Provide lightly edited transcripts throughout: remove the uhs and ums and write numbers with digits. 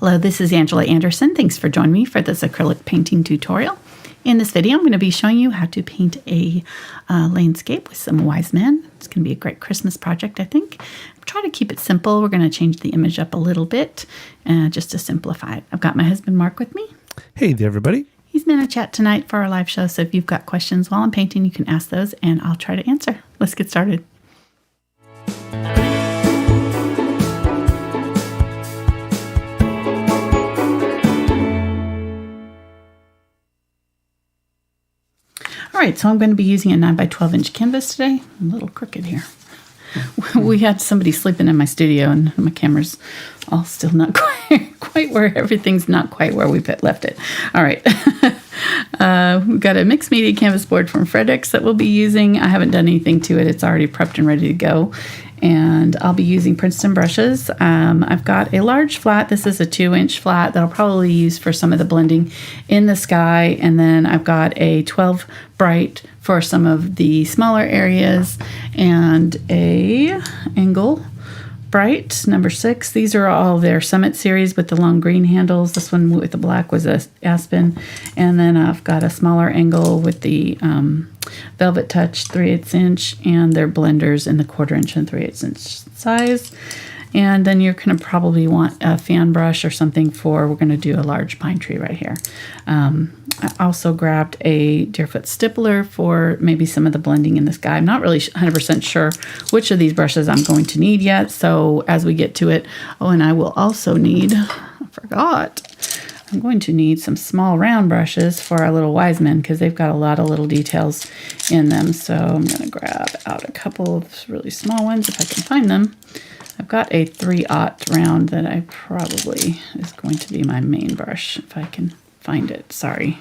Hello, this is Angela Anderson. Thanks for joining me for this acrylic painting tutorial. In this video, I'm going to be showing you how to paint a landscape with some wise men. It's going to be a great Christmas project, I think. Try to keep it simple. We're going to change the image up a little bit just to simplify it. I've got my husband, Mark, with me. Hey there, everybody. He's going to chat tonight for our live show, so if you've got questions while I'm painting, you can ask those, and I'll try to answer. Let's get started. All right, so I'm going to be using a 9 by 12 inch canvas today. I'm a little crooked here. We had somebody sleeping in my studio, and my camera's all still not quite where everything's not quite where we left it. All right. We've got a mixed media canvas board from Fredrix that we'll be using. I haven't done anything to it. It's already prepped and ready to go. And I'll be using Princeton brushes. I've got a large flat. This is a 2-inch flat that I'll probably use for some of the blending in the sky. And then I've got a 12 bright for some of the smaller areas and a angle bright number 6. These are all their Summit series with the long green handles. This one with the black was a Aspen. And then I've got a smaller angle with the VelvetTouch 3/8 inch and their blenders in the 1/4 inch and 3/8 inch size. And then you're going to probably want a fan brush or something we're going to do a large pine tree right here. I also grabbed a Deerfoot Stippler for maybe some of the blending in the sky. I'm not really 100% sure which of these brushes I'm going to need yet. So as we get to it, and I will also need, I forgot, I'm going to need some small round brushes for our little wise men because they've got a lot of little details in them. So I'm going to grab out a couple of really small ones if I can find them. I've got a 3/0 round that I probably is going to be my main brush if I can find it. Sorry.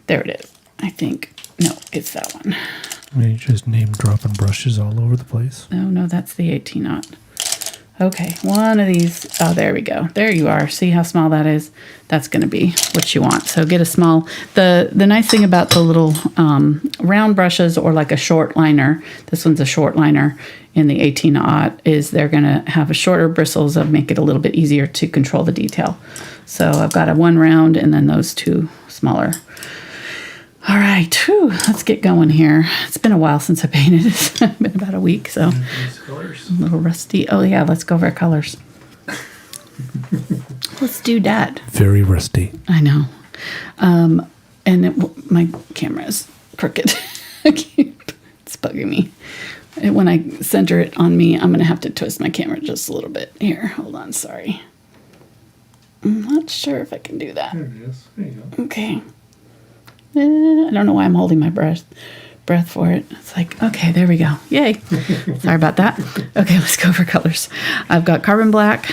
There it is. I think. No, it's that one. Are you just name dropping brushes all over the place? No, that's the 18/0. Okay, one of these. Oh, there we go. There you are. See how small that is? That's going to be what you want. So get a small. The nice thing about the little round brushes or like a short liner, this one's a short liner in the 18/0, is they're going to have a shorter bristles that make it a little bit easier to control the detail. So I've got a 1 round and then those 2 smaller. All right, whew, let's get going here. It's been a while since I painted. It's been about a week, so a little rusty. Oh yeah, let's go over colors. Let's do that. Very rusty. I know. My camera's crooked. It's bugging me. When I center it on me, I'm going to have to twist my camera just a little bit. Here, hold on, sorry. I'm not sure if I can do that. There it is. There you go. Okay. I don't know why I'm holding my breath for it. It's like, okay, there we go. Yay. Sorry about that. Okay, let's go for colors. I've got carbon black,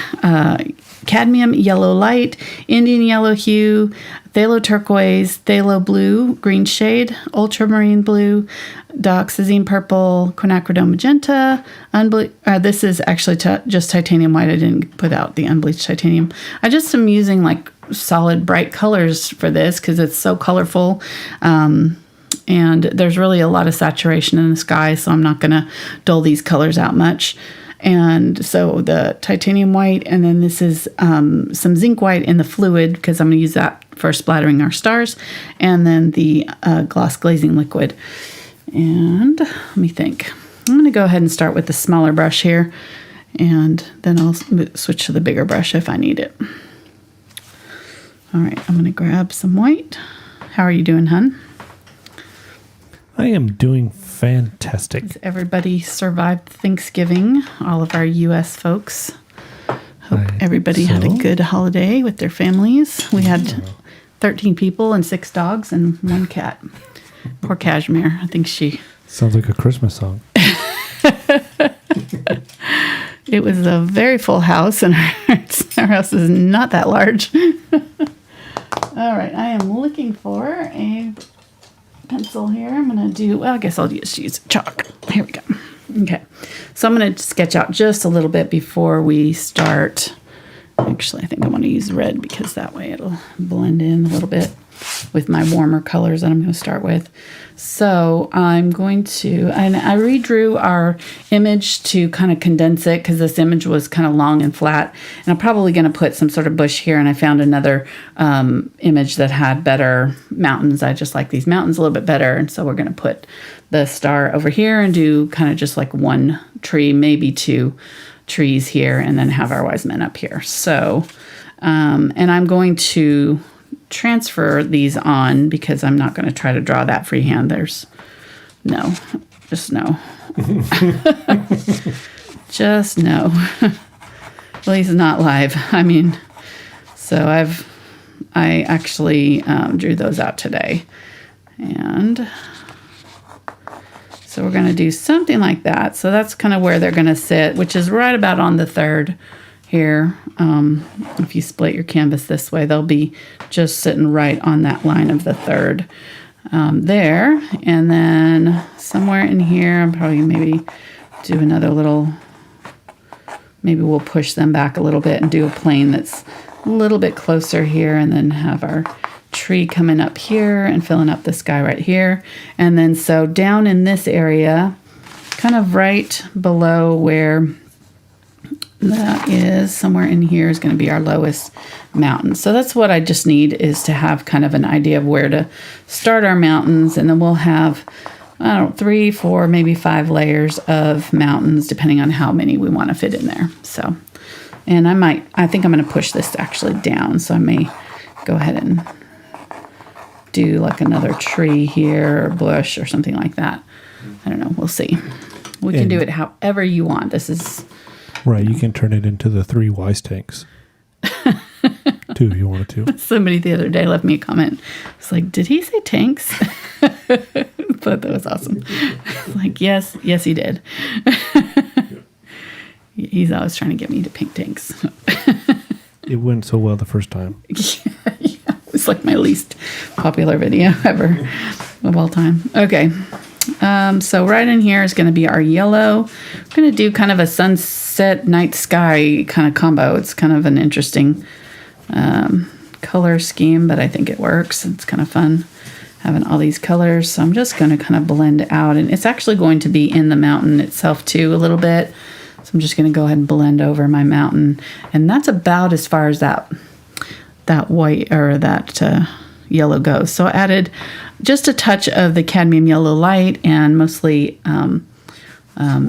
cadmium yellow light, Indian yellow hue, phthalo turquoise, phthalo blue, green shade, ultramarine blue, Dioxazine purple, Quinacridone Magenta. This is actually just titanium white. I didn't put out the unbleached titanium. I just am using like solid bright colors for this because it's so colorful. And there's really a lot of saturation in the sky, so I'm not going to dull these colors out much. And so the titanium white, and then this is some zinc white in the fluid because I'm going to use that for splattering our stars, and then the gloss glazing liquid. And let me think. I'm going to go ahead and start with the smaller brush here, and then I'll switch to the bigger brush if I need it. All right, I'm going to grab some white. How are you doing, hun? I am doing fantastic. Has everybody survived Thanksgiving? All of our U.S. folks. Hope everybody had a good holiday with their families. We had 13 people and 6 dogs and 1 cat. Poor Cashmere. I think she... Sounds like a Christmas song. It was a very full house, and our house is not that large. All right, I am looking for a pencil here. I'm going to do, well, I guess I'll just use chalk. Here we go. Okay, so I'm going to sketch out just a little bit before we start Actually, I think I want to use red because that way it'll blend in a little bit with my warmer colors that I'm going to start with. So I'm going to, and I redrew our image to kind of condense it because this image was kind of long and flat. And I'm probably going to put some sort of bush here. And I found another image that had better mountains. I just like these mountains a little bit better. And so we're going to put the star over here and do kind of just like one tree, maybe two trees here, and then have our wise men up here. So, and I'm going to transfer these on because I'm not going to try to draw that freehand. There's no, just no. Just no. Well, he's not live. I mean, so I actually drew those out today. And so we're going to do something like that. So that's kind of where they're going to sit, which is right about on the third here. If you split your canvas this way, they'll be just sitting right on that line of the third there. And then somewhere in here, I'm probably maybe do another little, maybe we'll push them back a little bit and do a plane that's a little bit closer here, and then have our tree coming up here and filling up the sky right here. And then so down in this area, kind of right below where that is, somewhere in here is going to be our lowest mountain. So that's what I just need, is to have kind of an idea of where to start our mountains. And then we'll have, I don't know, 3, 4, maybe 5 layers of mountains, depending on how many we want to fit in there. So, and I think I'm going to push this actually down. So I may go ahead and do like another tree here or bush or something like that. I don't know. We'll see. We can do it however you want. This is... Right. You can turn it into the 3 wise tanks. 2 if you wanted to. Somebody the other day left me a comment. It's like, did he say tanks? Thought that was awesome. Like, yes, he did. He's always trying to get me to pink tanks. It went so well the first time. Yeah. It's like my least popular video ever of all time. Okay. So right in here is going to be our yellow. We're going to do kind of a sunset night sky kind of combo. It's kind of an interesting color scheme, but I think it works. It's kind of fun having all these colors. So I'm just going to kind of blend out, and it's actually going to be in the mountain itself too a little bit. So I'm just going to go ahead and blend over my mountain, and that's about as far as that white or that yellow goes. So I added just a touch of the cadmium yellow light and mostly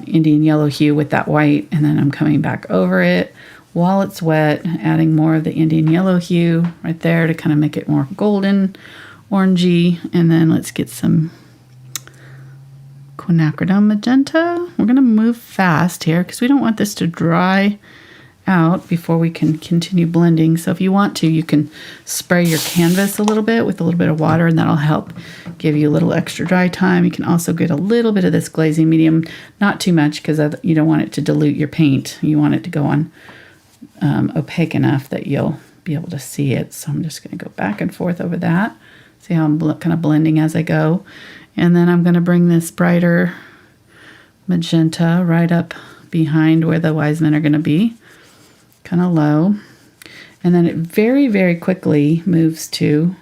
Indian yellow hue with that white, and then I'm coming back over it while it's wet, adding more of the Indian yellow hue right there to kind of make it more golden, orangey, and then let's get some Quinacridone Magenta. We're going to move fast here because we don't want this to dry out before we can continue blending. So if you want to, you can spray your canvas a little bit with a little bit of water, and that'll help give you a little extra dry time. You can also get a little bit of this glazing medium, not too much because you don't want it to dilute your paint. You want it to go on opaque enough that you'll be able to see it. So I'm just going to go back and forth over that. See how I'm kind of blending as I go. And then I'm going to bring this brighter magenta right up behind where the wise men are going to be, kind of low. And then it very, very quickly moves to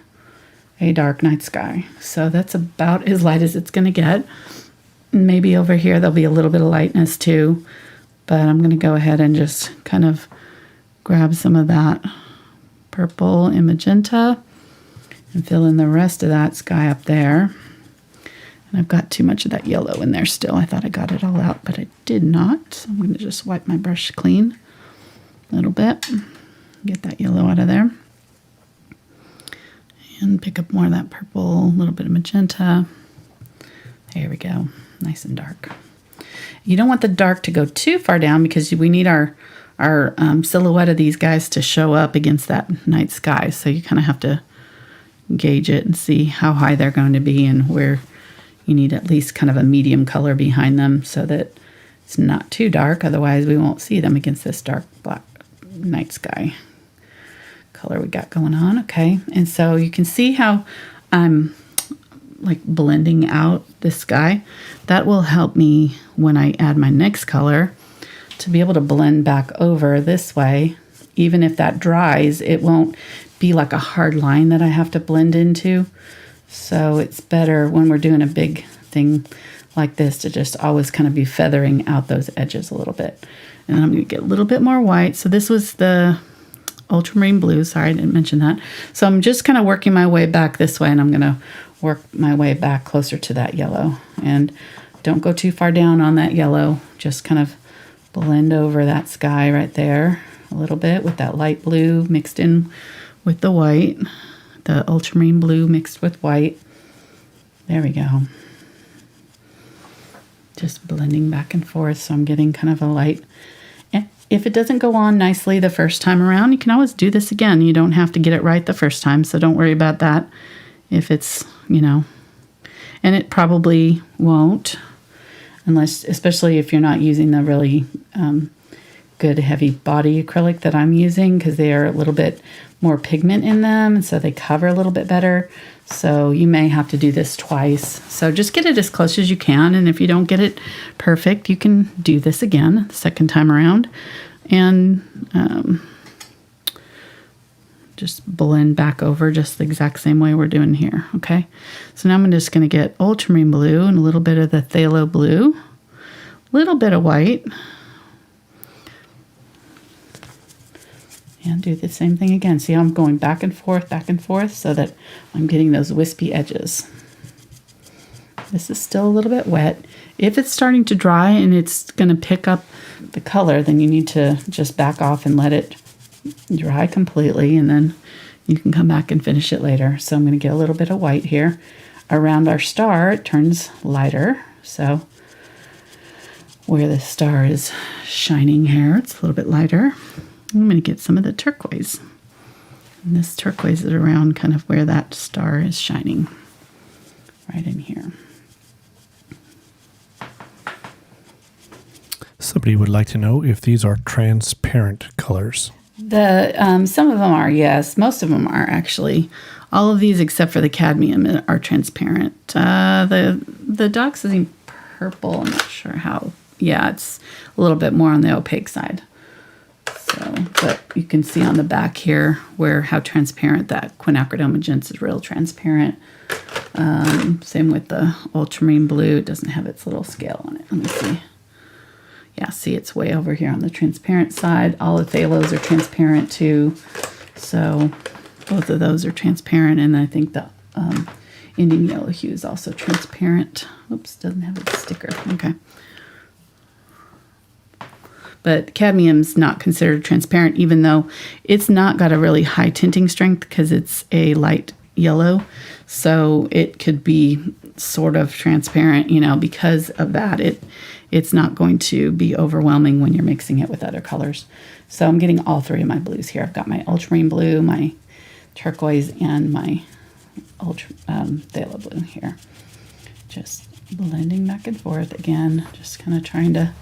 a dark night sky. So that's about as light as it's going to get. Maybe over here there'll be a little bit of lightness too, but I'm going to go ahead and just kind of grab some of that purple and magenta and fill in the rest of that sky up there. And I've got too much of that yellow in there still. I thought I got it all out, but I did not. So I'm going to just wipe my brush clean a little bit. Get that yellow out of there. And pick up more of that purple, a little bit of magenta. There we go. Nice and dark. You don't want the dark to go too far down because we need our silhouette of these guys to show up against that night sky. So you kind of have to gauge it and see how high they're going to be and where you need at least kind of a medium color behind them so that it's not too dark. Otherwise, we won't see them against this dark black night sky color we got going on. Okay, and so you can see how I'm like blending out this sky. That will help me when I add my next color to be able to blend back over this way even if that dries, it won't be like a hard line that I have to blend into. So it's better when we're doing a big thing like this to just always kind of be feathering out those edges a little bit. And then I'm going to get a little bit more white. So this was the Ultramarine Blue. Sorry, I didn't mention that. So I'm just kind of working my way back this way, and I'm going to work my way back closer to that yellow. And don't go too far down on that yellow. Just kind of blend over that sky right there a little bit with that light blue mixed in with the white. The Ultramarine Blue mixed with white. There we go. Just blending back and forth, so I'm getting kind of a light. And if it doesn't go on nicely the first time around, you can always do this again. You don't have to get it right the first time, so don't worry about that. If it's, and it probably won't, unless, especially if you're not using the really good heavy body acrylic that I'm using, because they are a little bit more pigment in them, and so they cover a little bit better. So you may have to do this twice. So just get it as close as you can, and if you don't get it perfect, you can do this again the second time around, and just blend back over just the exact same way we're doing here. Okay, so now I'm just going to get Ultramarine Blue and a little bit of the Phthalo Blue, a little bit of white, and do the same thing again. See how I'm going back and forth so that I'm getting those wispy edges. This is still a little bit wet. If it's starting to dry and it's going to pick up the color, then you need to just back off and let it dry completely, and then you can come back and finish it later. So I'm going to get a little bit of white here. Around our star, it turns lighter. So where the star is shining here, it's a little bit lighter. I'm going to get some of the turquoise. And this turquoise is around kind of where that star is shining, right in here. Somebody would like to know if these are transparent colors. Some of them are, yes. Most of them are, actually. All of these except for the cadmium are transparent. The Dioxazine Purple, I'm not sure how. Yeah, it's a little bit more on the opaque side. So, but you can see on the back here how transparent that Quinacridone Magenta is, real transparent. Same with the Ultramarine Blue. It doesn't have its little scale on it. Let me see. Yeah, see, it's way over here on the transparent side. All the phthalos are transparent too. So both of those are transparent, and I think the Indian Yellow Hue is also transparent. Oops, doesn't have its sticker. Okay. But cadmium's not considered transparent, even though it's not got a really high tinting strength because it's a light yellow. So it could be sort of transparent, because of that. It's not going to be overwhelming when you're mixing it with other colors. So I'm getting all three of my blues here. I've got my Ultramarine Blue, my turquoise, and my Phthalo Blue here. Just blending back and forth again, just kind of trying to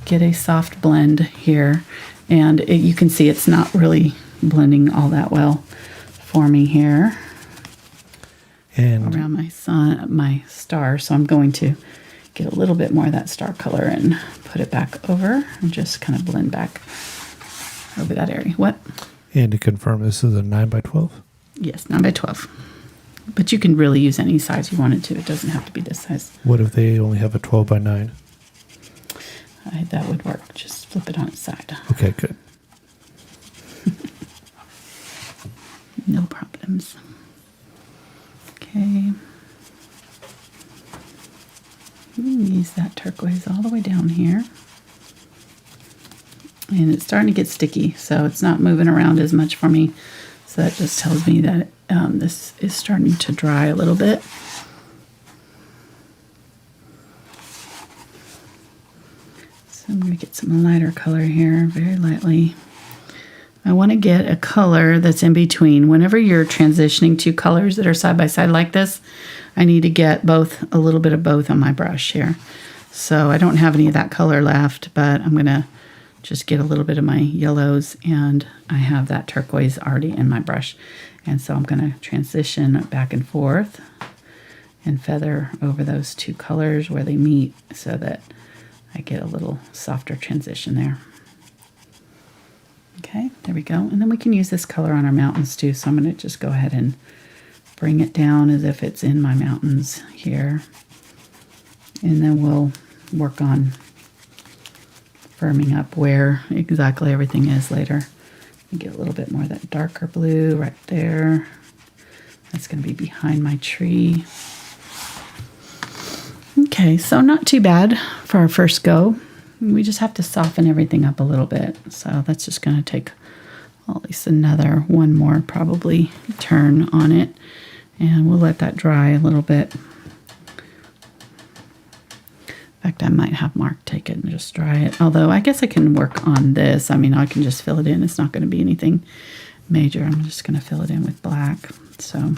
get a soft blend here. And you can see it's not really blending all that well for me here. And around my star. So I'm going to get a little bit more of that star color and put it back over and just kind of blend back over that area. What? And to confirm, this is a 9x12? Yes, 9x12. But you can really use any size you wanted to. It doesn't have to be this size. What if they only have a 12x9? That would work. Just flip it on its side. Okay, good. No problems. Okay. Use that turquoise all the way down here. And it's starting to get sticky, so it's not moving around as much for me. So that just tells me that this is starting to dry a little bit. So I'm going to get some lighter color here, very lightly. I want to get a color that's in between. Whenever you're transitioning two colors that are side by side like this, I need to get a little bit of both on my brush here. So I don't have any of that color left, but I'm going to just get a little bit of my yellows, and I have that turquoise already in my brush. And so I'm going to transition back and forth and feather over those two colors where they meet so that I get a little softer transition there. Okay. Okay, there we go. And then we can use this color on our mountains too. So I'm going to just go ahead and bring it down as if it's in my mountains here. And then we'll work on firming up where exactly everything is later. Get a little bit more of that darker blue right there. That's going to be behind my tree. Okay, so not too bad for our first go. We just have to soften everything up a little bit. So that's just going to take at least another one more probably turn on it. And we'll let that dry a little bit. In fact, I might have Mark take it and just dry it. Although I guess I can work on this. I mean, I can just fill it in. It's not going to be anything major. I'm just going to fill it in with black. So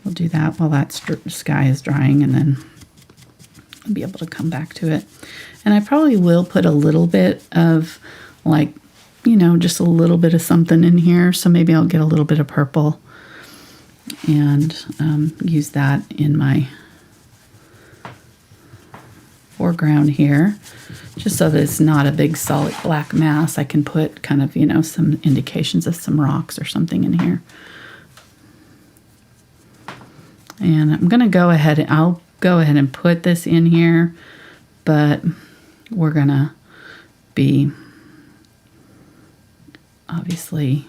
we'll do that while that sky is drying, and then I'll be able to come back to it. And I probably will put a little bit of, like, you know, just a little bit of something in here. So maybe I'll get a little bit of purple and use that in my foreground here, just so that it's not a big solid black mass. I can put kind of, you know, some indications of some rocks or something in here. And I'm going to go ahead and I'll go ahead and put this in here, but we're going to be obviously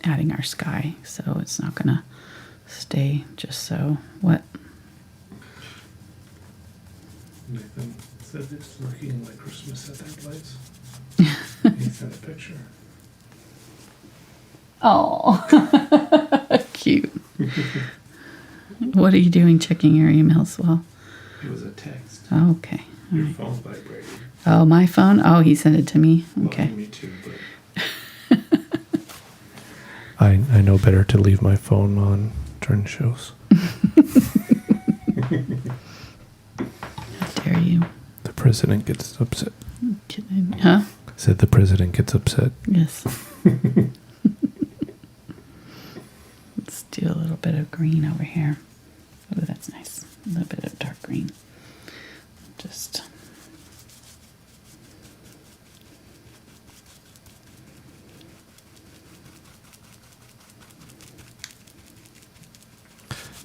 adding our sky, so it's not going to stay just so wet. Nathan said it's looking like Christmas at that lights. He sent a picture. Oh, cute. What are you doing checking your emails? Well, It was a text. oh, okay. All Your right. phone vibrated. Oh, my phone? Oh, he sent it to me. Okay. Well, me too, but I know better to leave my phone on during shows. How dare you? The president gets upset. Kidding. Huh? Said the president gets upset. Yes. Let's do a little bit of green over here. Oh, that's nice. A little bit of dark green. Just...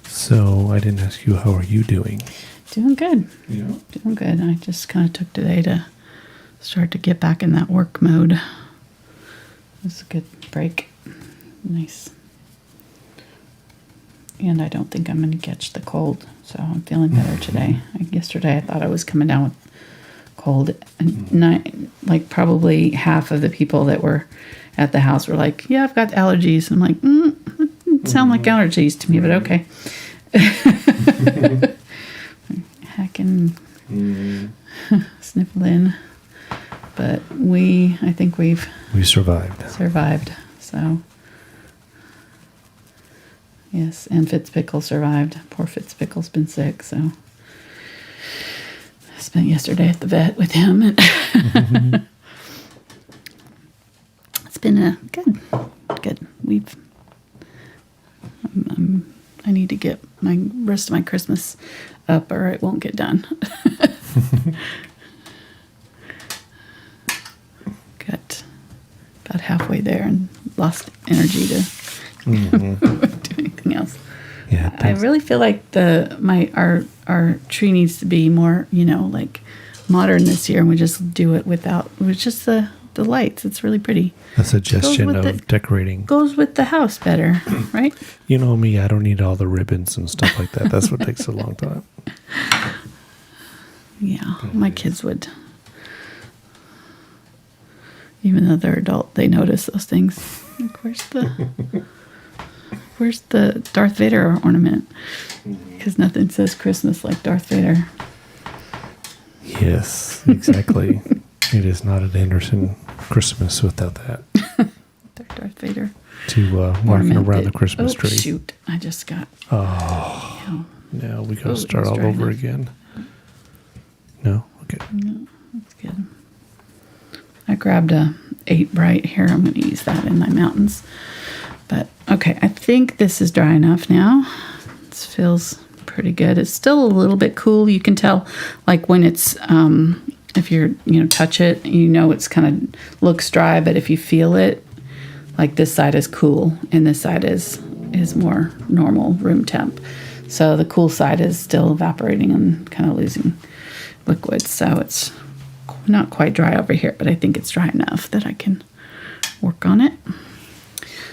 So I didn't ask you, how are you doing? doing good. Yeah. Doing good. I just kind of took today to start to get back in that work mode. It was a good break. Nice. And I don't think I'm going to catch the cold, so I'm feeling better today. Yesterday I thought I was coming down with cold. And like probably half of the people that were at the house were like, yeah, I've got allergies. I'm like, it doesn't sound like allergies to me, but okay. Hacking, sniffle in. But I think we survived. So, yes, and Fitzpickle survived. Poor Fitzpickle's been sick, so I spent yesterday at the vet with him. And it's been a good. I need to get my rest of my Christmas up, or it won't get done. Got about halfway there and lost energy to do anything else. Yeah, I really feel like our tree needs to be more, like modern this year, and we just do it with just the lights. It's really pretty. A suggestion of decorating. Goes with the house better, right? You know me, I don't need all the ribbons and stuff like that. That's what takes a long time. Yeah, my kids would. Even though they're adult, they notice those things. Like, where's the Darth Vader ornament? Because nothing says Christmas like Darth Vader. Yes, exactly. It is not an Anderson Christmas without that. Darth Vader. To marking around the Christmas tree. Oh, shoot. I just got... Oh. Now we got to start all over again. No? Okay. No, that's good. I grabbed a 8 bright here. I'm going to use that in my mountains. But, okay, I think this is dry enough now. This feels pretty good. It's still a little bit cool. You can tell, like, when it's if you're, touch it, it's kind of looks dry, but if you feel it, like this side is cool and this side is more normal room temp. So the cool side is still evaporating and kind of losing liquid. So it's not quite dry over here, but I think it's dry enough that I can work on it.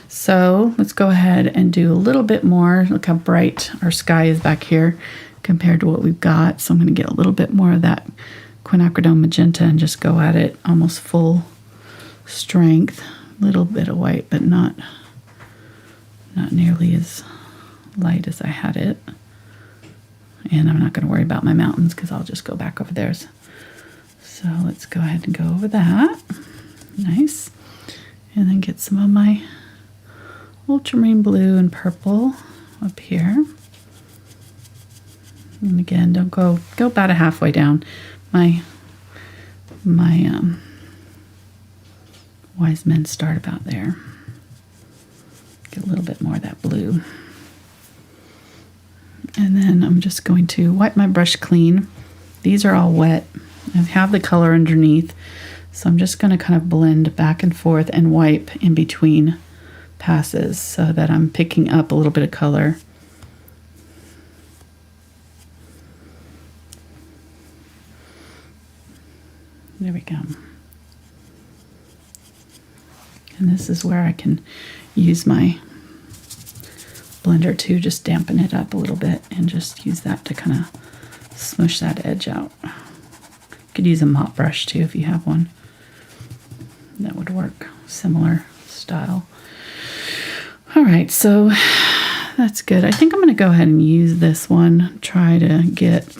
So let's go ahead and do a little bit more. Look how bright our sky is back here compared to what we've got. So I'm going to get a little bit more of that Quinacridone Magenta and just go at it almost full strength. A little bit of white, but not nearly as light as I had it. And I'm not going to worry about my mountains because I'll just go back over there. So let's go ahead and go over that. Nice. And then get some of my Ultramarine Blue and Purple up here. And again, don't go about a halfway down. My wise men start about there. Get a little bit more of that blue. And then I'm just going to wipe my brush clean. These are all wet. I have the color underneath. So I'm just going to kind of blend back and forth and wipe in between passes so that I'm picking up a little bit of color. There we go. And this is where I can use my blender to just dampen it up a little bit and just use that to kind of smush that edge out. You could use a mop brush too if you have one. That would work. Similar style. All right, so that's good. I think I'm going to go ahead and use this one. Try to get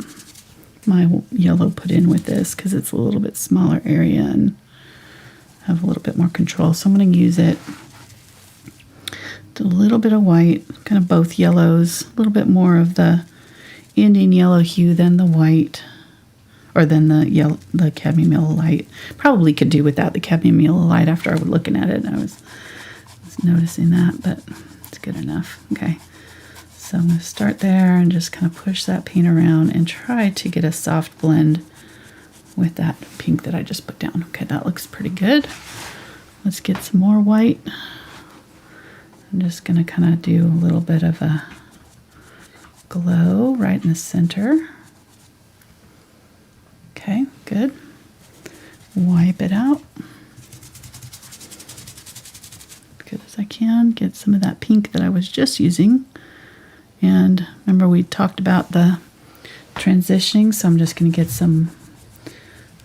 my yellow put in with this because it's a little bit smaller area and have a little bit more control. So I'm going to use it. Do a little bit of white, kind of both yellows, a little bit more of the Indian yellow hue than the white, or than the cadmium yellow light. Probably could do without the cadmium yellow light after I was looking at it. I was noticing that, but it's good enough. Okay, so I'm going to start there and just kind of push that paint around and try to get a soft blend with that pink that I just put down. Okay, that looks pretty good. Let's get some more white. I'm just going to kind of do a little bit of a glow right in the center. Okay, good. Wipe it out as good as I can. Get some of that pink that I was just using. And remember we talked about the transitioning, so I'm just going to get some.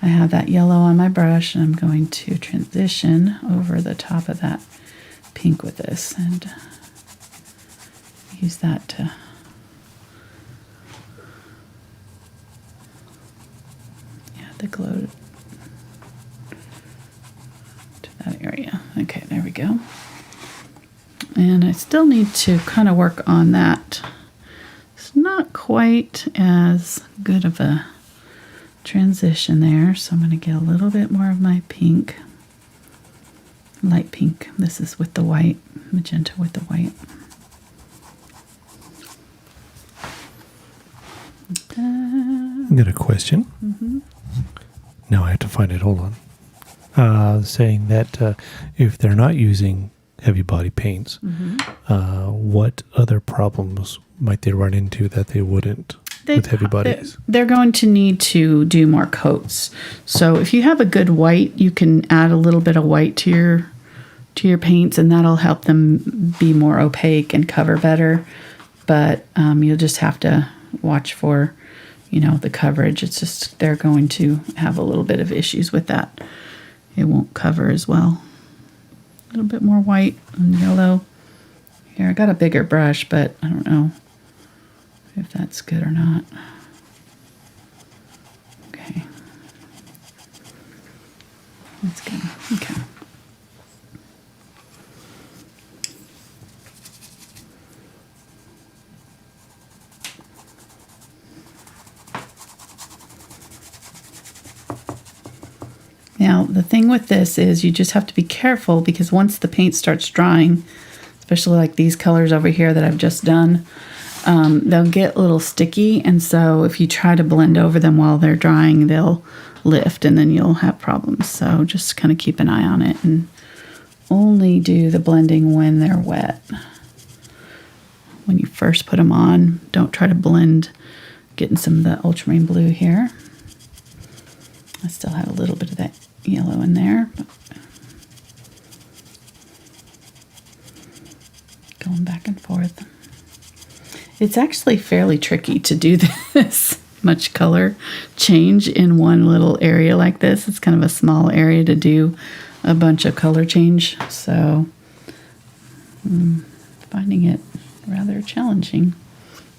I have that yellow on my brush and I'm going to transition over the top of that pink with this and use that to the glow to that area. Okay, there we go. And I still need to kind of work on that. It's not quite as good of a transition there, so I'm going to get a little bit more of my pink, light pink. This is with the white, magenta with the white. I got a question. Mm-hmm. Now I have to find it. Hold on. Saying that if they're not using heavy body paints, what other problems might they run into that they wouldn't with heavy bodies? They're going to need to do more coats. So if you have a good white, you can add a little bit of white to your paints, and that'll help them be more opaque and cover better. But you'll just have to watch for the coverage. It's just they're going to have a little bit of issues with that. It won't cover as well. A little bit more white and yellow. Here, I got a bigger brush, but I don't know if that's good or not. Okay. That's good. Okay. Now, the thing with this is you just have to be careful because once the paint starts drying, especially like these colors over here that I've just done, they'll get a little sticky. And so if you try to blend over them while they're drying, they'll lift and then you'll have problems. So just kind of keep an eye on it and only do the blending when they're wet. When you first put them on, don't try to blend. Getting some of the ultramarine blue here. I still have a little bit of that yellow in there. But going back and forth. It's actually fairly tricky to do this much color change in one little area like this. It's kind of a small area to do a bunch of color change. So finding it rather challenging,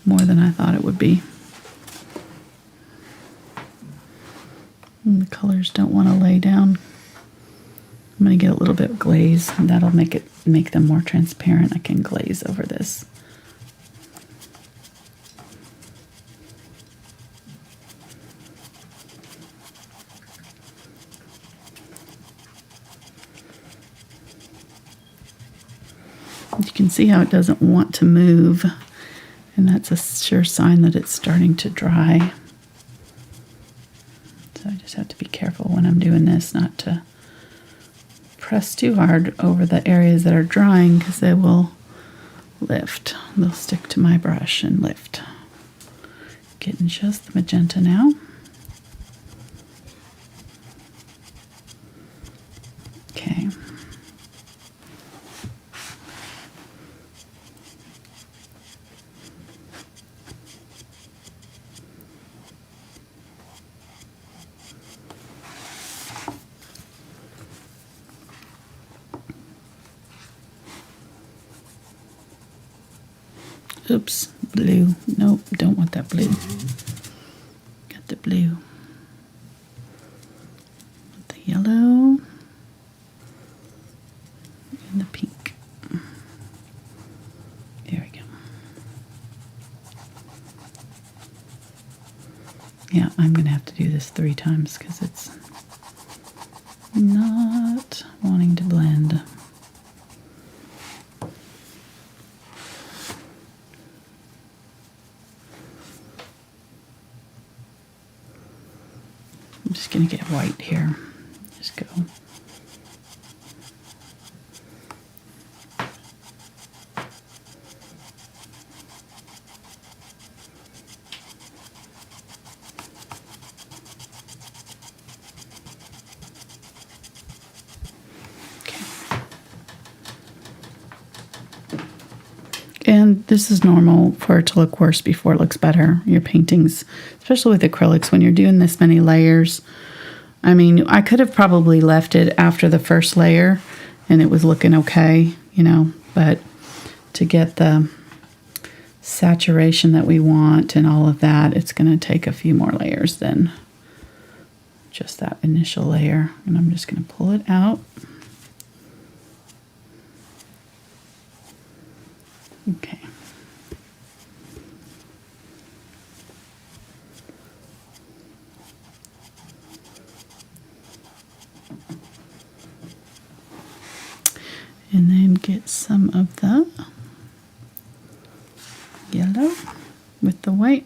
more than I thought it would be. And the colors don't want to lay down. I'm going to get a little bit of glaze, and that'll make them more transparent. I can glaze over this. You can see how it doesn't want to move, and that's a sure sign that it's starting to dry. So I just have to be careful when I'm doing this not to press too hard over the areas that are drying, because they will lift. They'll stick to my brush and lift. Getting just the magenta now. Okay. Oops, blue. Nope, don't want that blue. Got the blue. The yellow. And the pink. There we go. Yeah, I'm going to have to do this 3 times because it's not wanting to blend. I'm just going to get white here. Just go. Okay. And this is normal for it to look worse before it looks better. Your paintings, especially with acrylics, when you're doing this many layers. I mean, I could have probably left it after the first layer and it was looking okay, you know, but to get the saturation that we want and all of that, it's going to take a few more layers than just that initial layer. And I'm just going to pull it out. Okay. And then get some of the yellow with the white.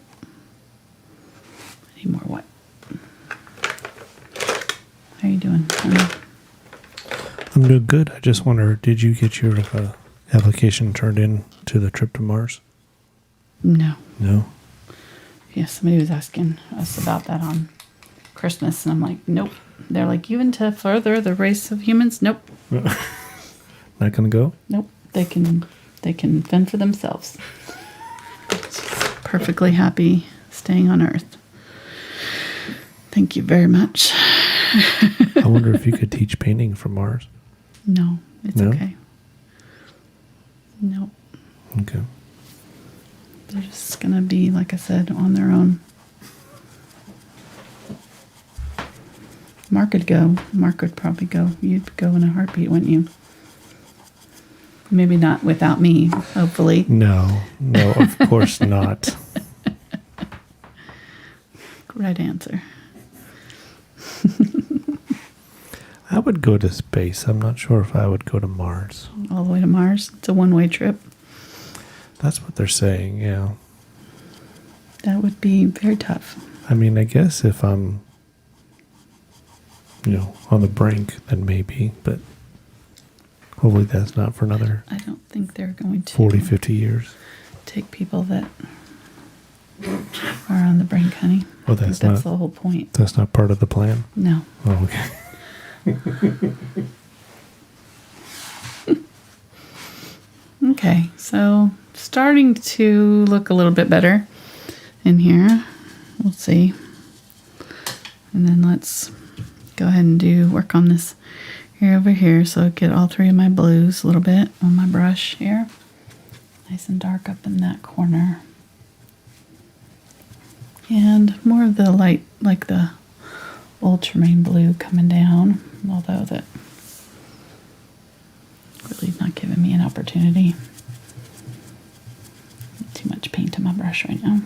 I need more white. How you doing, honey? I'm doing good. I just wonder, did you get your application turned in to the trip to Mars? No. No? Yeah, somebody was asking us about that on Christmas, and I'm like, nope. They're like, even to further the race of humans? Nope. Not going to go? Nope. They can fend for themselves. Perfectly happy staying on Earth. Thank you very much. I wonder if you could teach painting from Mars. No, it's No? okay. No. Okay. They're just going to be, like I said, on their own. Mark could go. Mark would probably go. You'd go in a heartbeat, wouldn't you? Maybe not without me, hopefully. No, of course not. Right answer. I would go to space. I'm not sure if I would go to Mars. All the way to Mars. It's a one-way trip. That's what they're saying, yeah. That would be very tough. I mean, I guess if I'm, on the brink, then maybe, but hopefully that's not for another I don't think they're going to 40, 50 years. take people that are on the brink, honey. Oh, I think that's the whole point. That's not part of the plan? No. Oh, okay. Okay, so starting to look a little bit better in here. We'll see. And then let's go ahead and work on this here over here. So get all three of my blues a little bit on my brush here. Nice and dark up in that corner. And more of the light, like the ultramarine blue coming down, although that really not giving me an opportunity. Too much paint on my brush right now.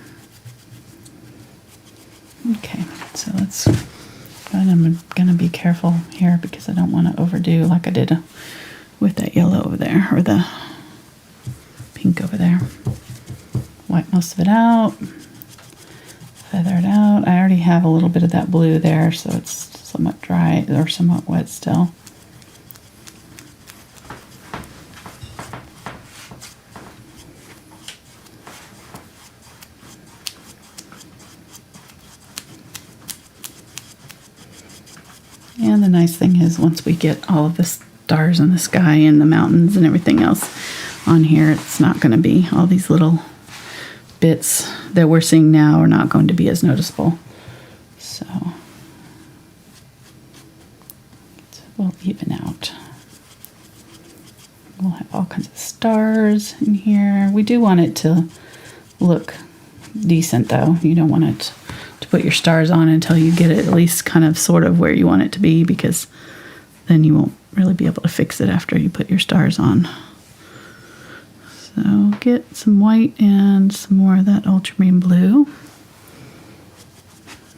Okay, so let's, and I'm gonna be careful here because I don't want to overdo like I did with that yellow over there, or the pink over there. Wipe most of it out, feather it out. I already have a little bit of that blue there, so it's somewhat dry or somewhat wet still. And the nice thing is once we get all of the stars in the sky and the mountains and everything else on here, it's not going to be, all these little bits that we're seeing now are not going to be as noticeable. So we'll even out. We'll have all kinds of stars in here. We do want it to look decent though. You don't want it to put your stars on until you get it at least kind of sort of where you want it to be, because then you won't really be able to fix it after you put your stars on. So get some white and some more of that ultramarine blue.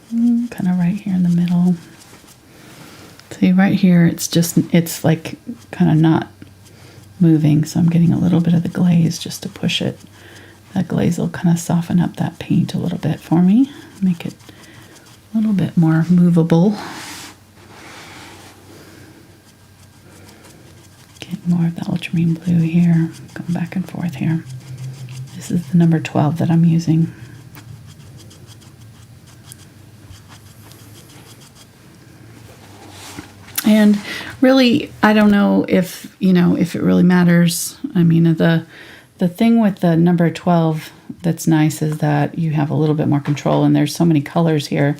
Kind of right here in the middle. See, right here it's like kind of not moving, so I'm getting a little bit of the glaze just to push it. That glaze will kind of soften up that paint a little bit for me, make it a little bit more movable. Get more of the ultramarine blue here, going back and forth here. This is the number 12 that I'm using. And really, I don't know if, if it really matters. I mean, the thing with the number 12 that's nice is that you have a little bit more control, and there's so many colors here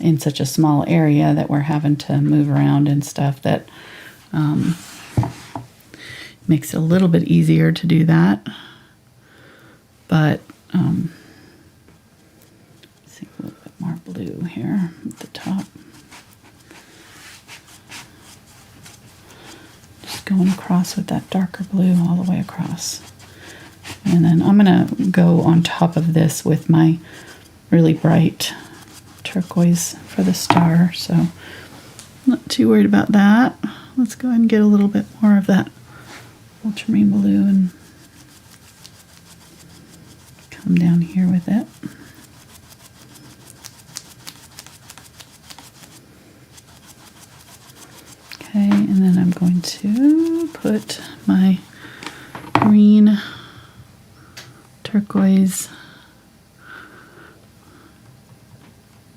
in such a small area that we're having to move around and stuff that makes it a little bit easier to do that. But see a little bit more blue here at the top. Just going across with that darker blue all the way across. And then I'm going to go on top of this with my really bright turquoise for the star. So I'm not too worried about that. Let's go ahead and get a little bit more of that ultramarine blue and come down here with it. Okay, and then I'm going to put my green turquoise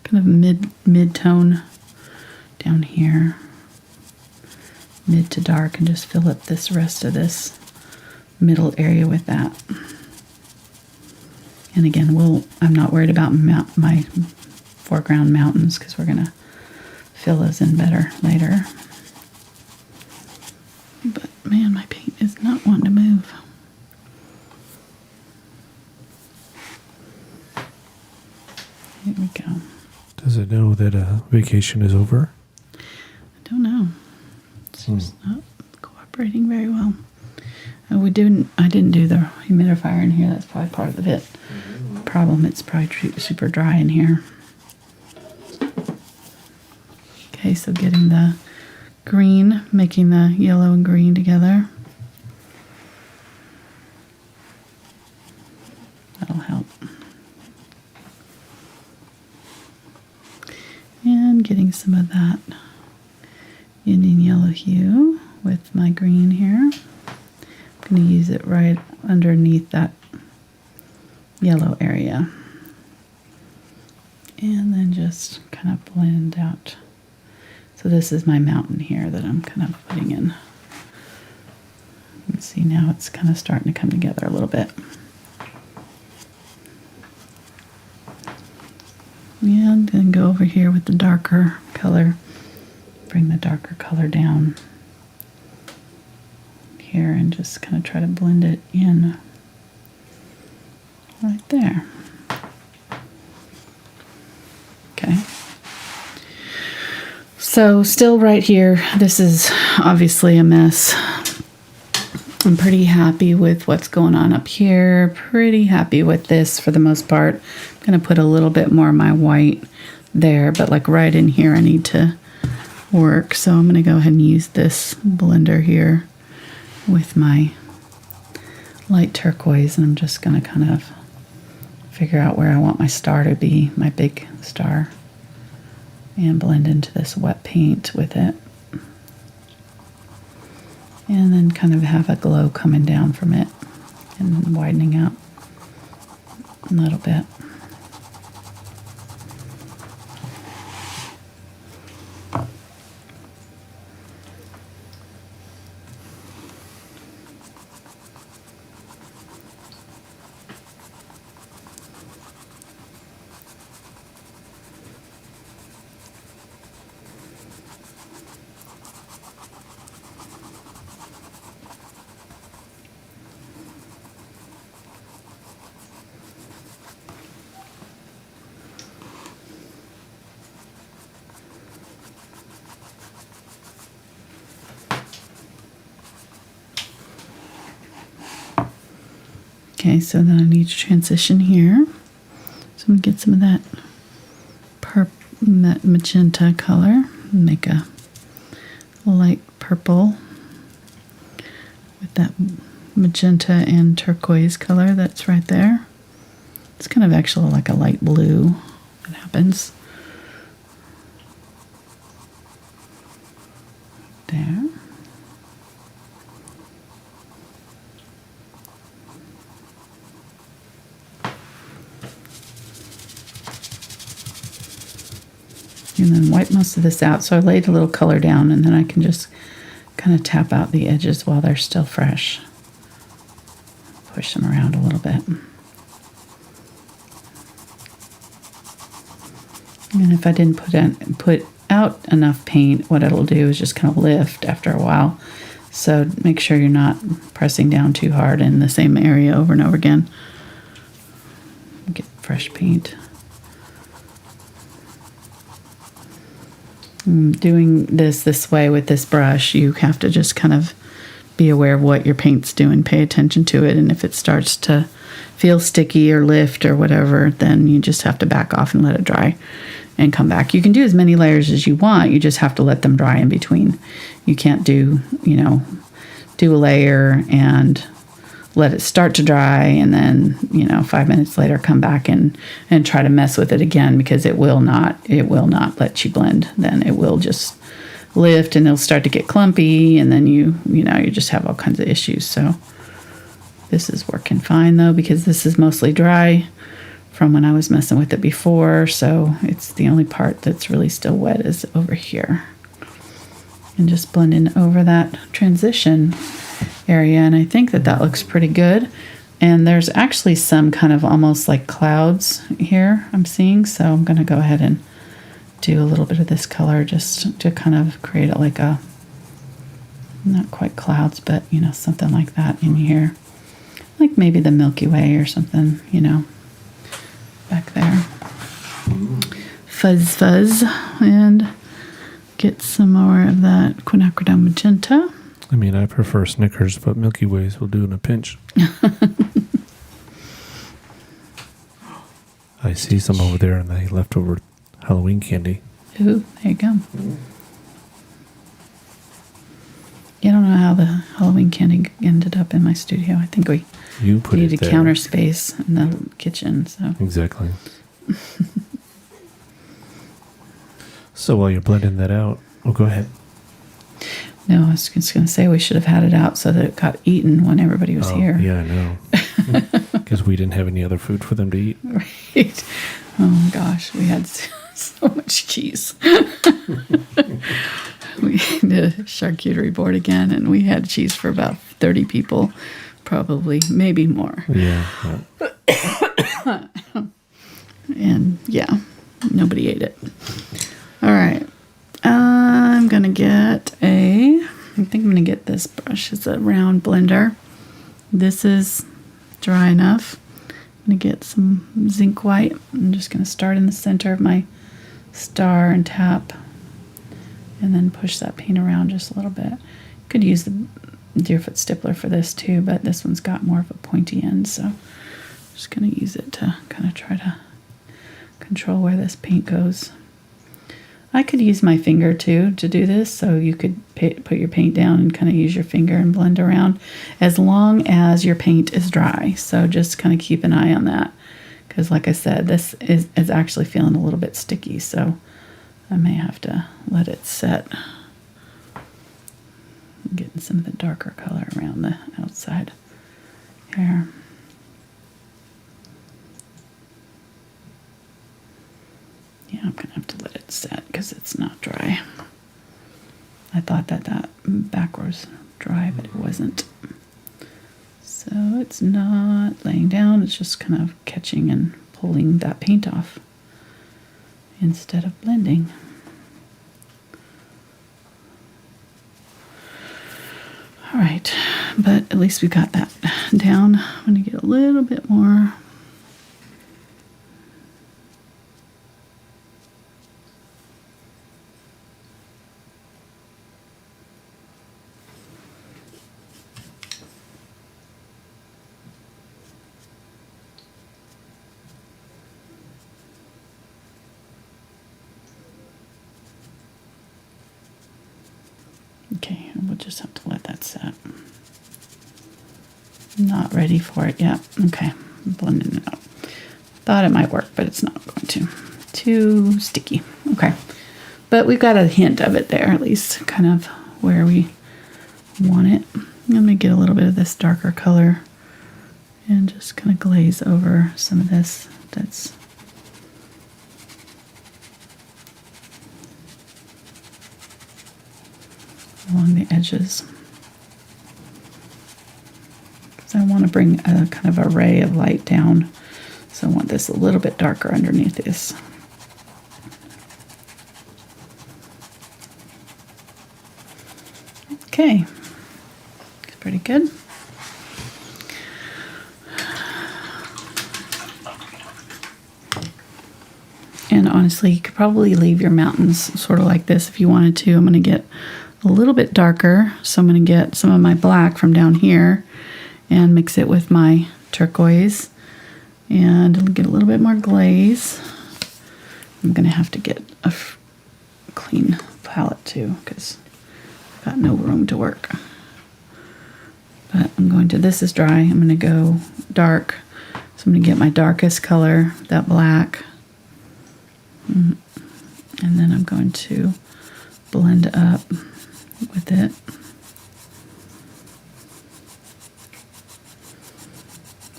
kind of mid-tone down here, mid to dark, and just fill up this rest of this middle area with that. And again, I'm not worried about my foreground mountains because we're going to fill those in better later. But man, my paint is not wanting to move. Here we go. Does it know that vacation is over? I don't know. It's just not cooperating very well. I didn't do the humidifier in here. That's probably part of it. Problem, it's probably super dry in here. Okay, so getting the green, making the yellow and green together. That'll help. some of that Indian Yellow Hue with my green here. I'm going to use it right underneath that yellow area. And then just kind of blend out. So this is my mountain here that I'm kind of putting in. You can see now it's kind of starting to come together a little bit. And then go over here with the darker color. Bring the darker color down here and just kind of try to blend it in right there. Okay. So still right here, this is obviously a mess. I'm pretty happy with what's going on up here. Pretty happy with this for the most part. I'm going to put a little bit more of my white there, but like right in here I need to work. So I'm going to go ahead and use this blender here with my light turquoise, and I'm just going to kind of figure out where I want my star to be, my big star, and blend into this wet paint with it. And then kind of have a glow coming down from it and widening out a little bit. Okay, so then I need to transition here. So I'm going to get some of that that magenta color, make a light purple with that magenta and turquoise color that's right there. It's kind of actually like a light blue that happens. There. And then wipe most of this out. So I laid a little color down, and then I can just kind of tap out the edges while they're still fresh. Push them around a little bit. And if I didn't put out enough paint, what it'll do is just kind of lift after a while. So make sure you're not pressing down too hard in the same area over and over again. Get fresh paint. Doing this way with this brush, you have to just kind of be aware of what your paint's doing, pay attention to it, and if it starts to feel sticky or lift or whatever, then you just have to back off and let it dry and come back. You can do as many layers as you want, you just have to let them dry in between. You can't do a layer and let it start to dry and then 5 minutes later come back and try to mess with it again, because it will not let you blend. Then it will just lift and it'll start to get clumpy, and then you just have all kinds of issues. So this is working fine though, because this is mostly dry from when I was messing with it before, so it's the only part that's really still wet is over here. And just blend in over that transition area, and I think that looks pretty good. And there's actually some kind of almost like clouds here I'm seeing, so I'm going to go ahead and do a little bit of this color just to kind of create it like a, not quite clouds, but something like that in here, like maybe the Milky Way or something, back there. Fuzz, and get some more of that Quinacridone Magenta. I mean, I prefer Snickers, but Milky Ways will do in a pinch. I see some over there in the leftover Halloween candy. Ooh, there you go. Yeah, I don't know how the Halloween candy ended up in my studio. I think we needed counter space in the kitchen. So exactly. So while you're blending that out, oh, go ahead. No, I was just going to say we should have had it out so that it got eaten when everybody was here. Yeah, I know. Because we didn't have any other food for them to eat. Right. Oh my gosh, we had so much cheese. We did a charcuterie board again, and we had cheese for about 30 people, probably, maybe more. Yeah. And yeah, nobody ate it. All right. I'm going to get I think I'm going to get this brush. It's a round blender. This is dry enough. I'm going to get some Zinc White. I'm just going to start in the center of my star and tap, and then push that paint around just a little bit. Could use the Deerfoot Stippler for this too, but this one's got more of a pointy end, so I'm just going to use it to kind of try to control where this paint goes. I could use my finger too to do this, so you could put your paint down and kind of use your finger and blend around as long as your paint is dry. So just kind of keep an eye on that, because like I said, this is actually feeling a little bit sticky, so I may have to let it set. I'm getting some of the darker color around the outside here. Yeah, I'm going to have to let it set because it's not dry. I thought that back was dry, but it wasn't. So it's not laying down, it's just kind of catching and pulling that paint off instead of blending. All right, but at least we got that down. I'm going to get a little bit more. Okay, we'll just have to let that set. Not ready for it yet. Okay, I'm blending it out. Thought it might work, but it's not going to. Too sticky. Okay, but we've got a hint of it there, at least kind of where we want it. I'm going to get a little bit of this darker color and just kind of glaze over some of this that's along the edges. Because I want to bring a kind of a ray of light down. So I want this a little bit darker underneath this. Okay. Looks pretty good. And honestly, you could probably leave your mountains sort of like this if you wanted to. I'm going to get a little bit darker, so I'm going to get some of my black from down here and mix it with my turquoise and get a little bit more glaze. I'm going to have to get a clean palette too, because I've got no room to work. But I'm going to, this is dry, I'm going to go dark. So I'm going to get my darkest color, that black, and then I'm going to blend up with it.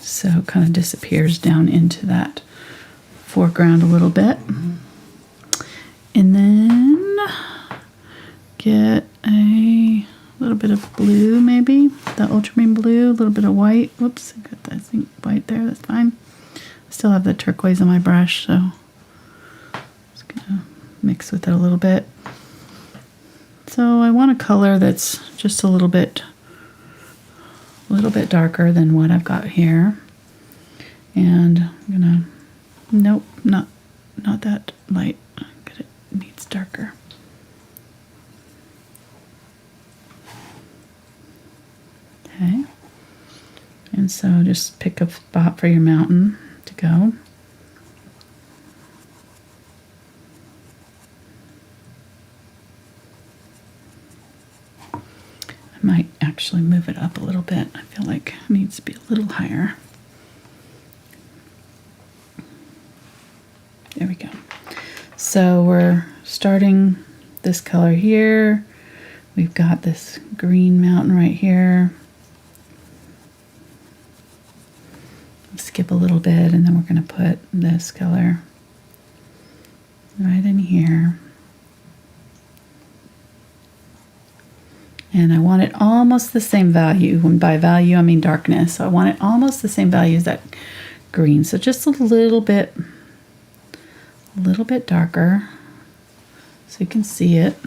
So it kind of disappears down into that foreground a little bit. And then get a little bit of blue, maybe, the ultramarine blue, a little bit of white. Whoops, I got that Zinc White there, that's fine. I still have the turquoise on my brush, so just gonna mix with it a little bit. So I want a color that's just a little bit darker than what I've got here. And I'm gonna, nope, not that light. It needs darker. Okay. And so just pick a spot for your mountain to go. I might actually move it up a little bit. I feel like it needs to be a little higher. There we go. So we're starting this color here. We've got this green mountain right here. Skip a little bit, and then we're going to put this color right in here. And I want it almost the same value. When by value, I mean darkness. So I want it almost the same value as that green. So just a little bit darker so you can see it.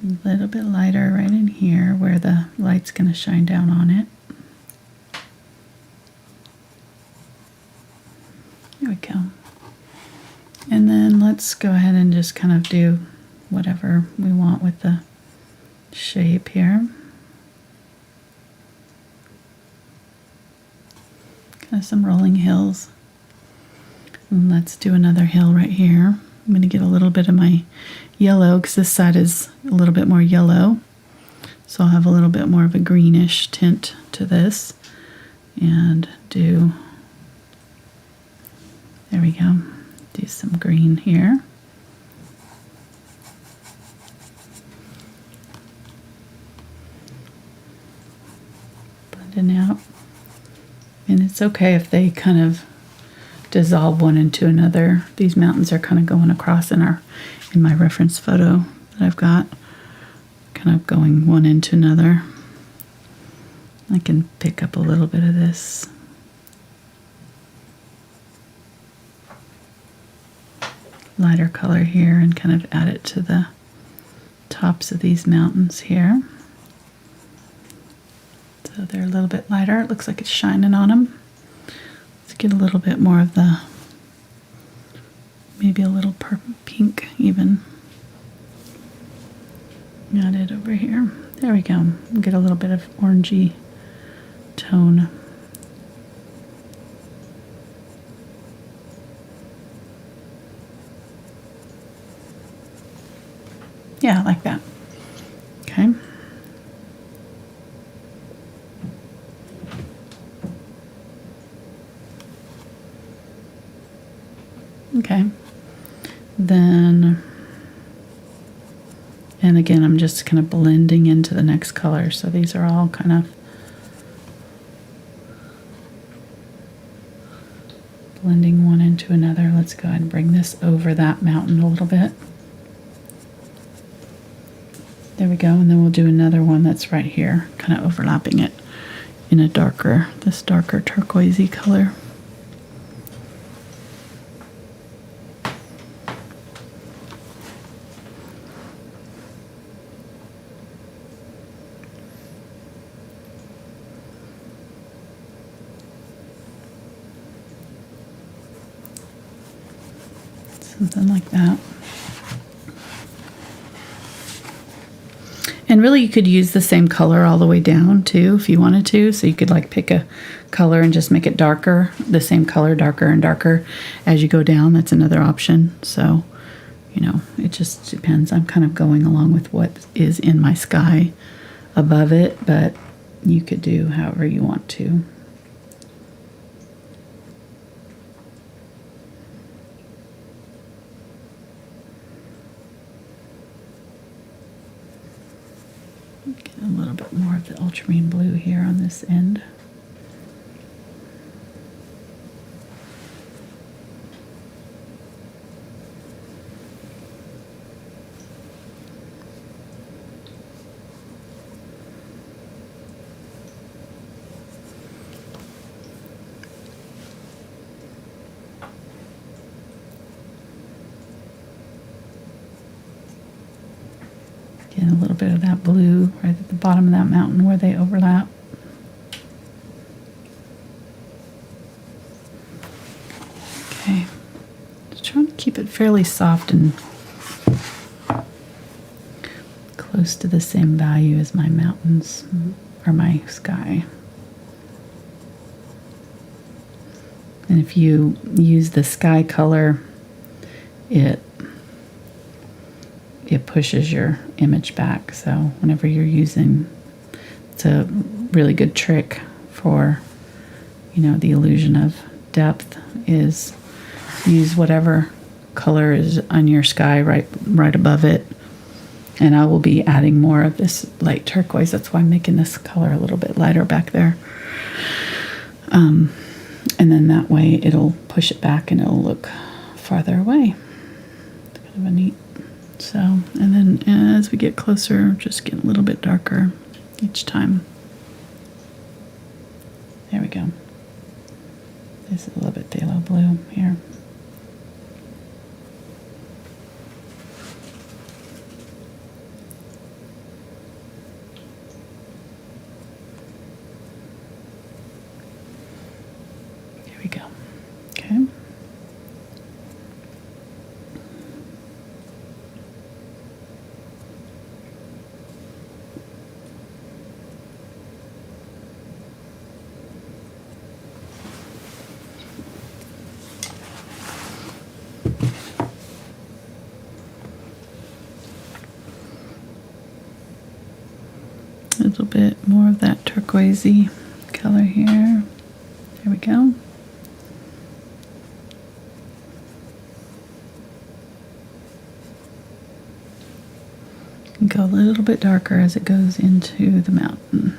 A little bit lighter right in here where the light's going to shine down on it. There we go. And then let's go ahead and just kind of do whatever we want with the shape here. Kind of some rolling hills. And let's do another hill right here. I'm going to get a little bit of my yellow because this side is a little bit more yellow. So I'll have a little bit more of a greenish tint to this. And do, there we go. Do some green here. Blending out. And it's okay if they kind of dissolve one into another. These mountains are kind of going across in my reference photo that I've got. Kind of going one into another. I can pick up a little bit of this. Lighter color here and kind of add it to the tops of these mountains here. So they're a little bit lighter. It looks like it's shining on them. Let's get a little bit more of the, maybe a little purple pink even. Add it over here. There we go. Get a little bit of orangey tone. Yeah, like that. Okay. Okay. Then, and again, I'm just kind of blending into the next color. So these are all kind of blending one into another. Let's go ahead and bring this over that mountain a little bit. There we go, and then we'll do another one that's right here, kind of overlapping it in a darker, this darker turquoisey color. Something like that. And really you could use the same color all the way down too if you wanted to. So you could like pick a color and just make it darker, the same color, darker and darker as you go down. That's another option. So, you know, it just depends. I'm kind of going along with what is in my sky above it, but you could do however you want to. Get a little bit more of the ultramarine blue here on this end. Get a little bit of that blue right at the bottom of that mountain where they overlap. Okay, just trying to keep it fairly soft and close to the same value as my mountains or my sky. And if you use the sky color, it pushes your image back. So whenever you're using, it's a really good trick for you know, the illusion of depth is use whatever color is on your sky right above it. And I will be adding more of this light turquoise. That's why I'm making this color a little bit lighter back there. And then that way it'll push it back and it'll look farther away. It's kind of a neat. So, and then as we get closer, just get a little bit darker each time. There we go. This is a little bit phthalo blue here. Here we go. Okay. A little bit more of that turquoisey color here. There we go. And go a little bit darker as it goes into the mountain.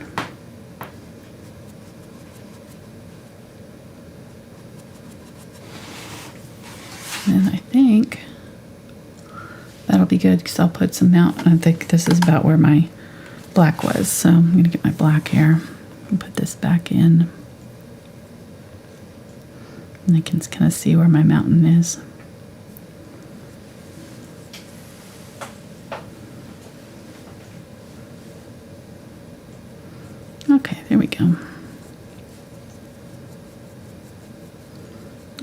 And I think that'll be good because I'll put some mountain. I think this is about where my black was, so I'm going to get my black here and put this back in. And I can kind of see where my mountain is. Okay, there we go.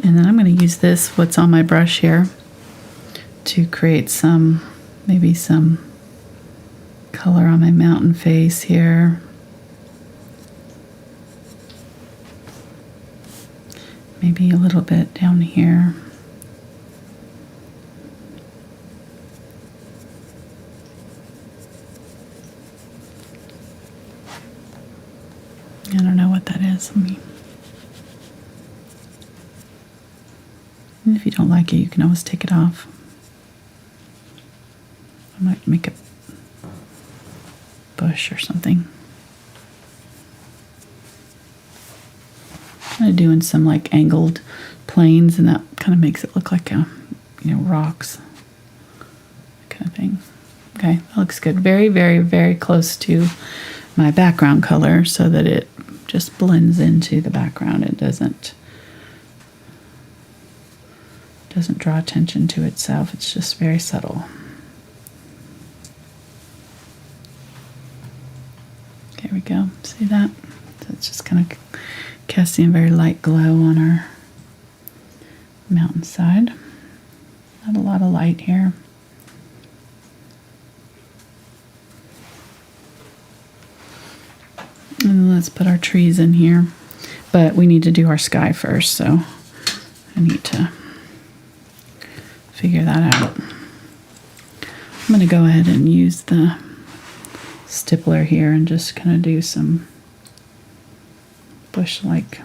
And then I'm going to use this, what's on my brush here, to create some, maybe some color on my mountain face here. Maybe a little bit down here. I don't know what that is. And if you don't like it, you can always take it off. I might make a bush or something. I'm doing some like angled planes, and that kind of makes it look like a, you know, rocks kind of thing. Okay, that looks good. Very, very, very close to my background color, so that it just blends into the background. It doesn't draw attention to itself. It's just very subtle. There we go. See that? So it's just kind of casting a very light glow on our mountainside. Not a lot of light here. And let's put our trees in here. But we need to do our sky first, so I need to figure that out. I'm going to go ahead and use the Stippler here and just kind of do some bush-like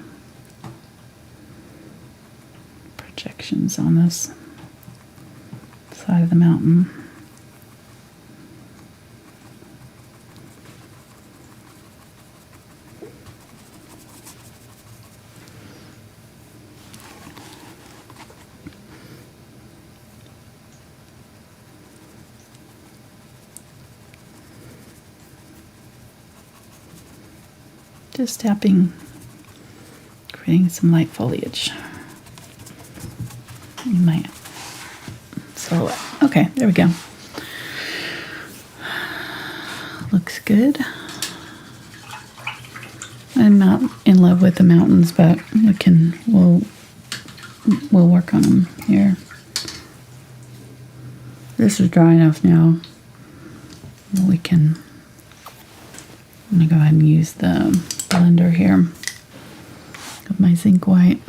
projections on this side of the mountain. Just tapping, creating some light foliage in my silhouette. Okay, there we go. Looks good. I'm not in love with the mountains, but we'll work on them here. This is dry enough now. I'm gonna go ahead and use the blender here of my Zinc White.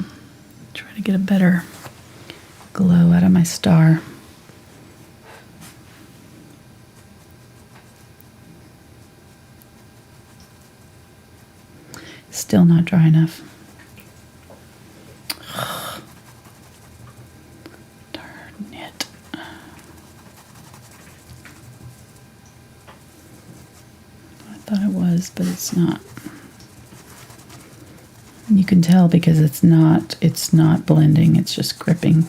Try to get a better glow out of my star. Still not dry enough. Thought it was, but it's not. You can tell because it's not blending, it's just gripping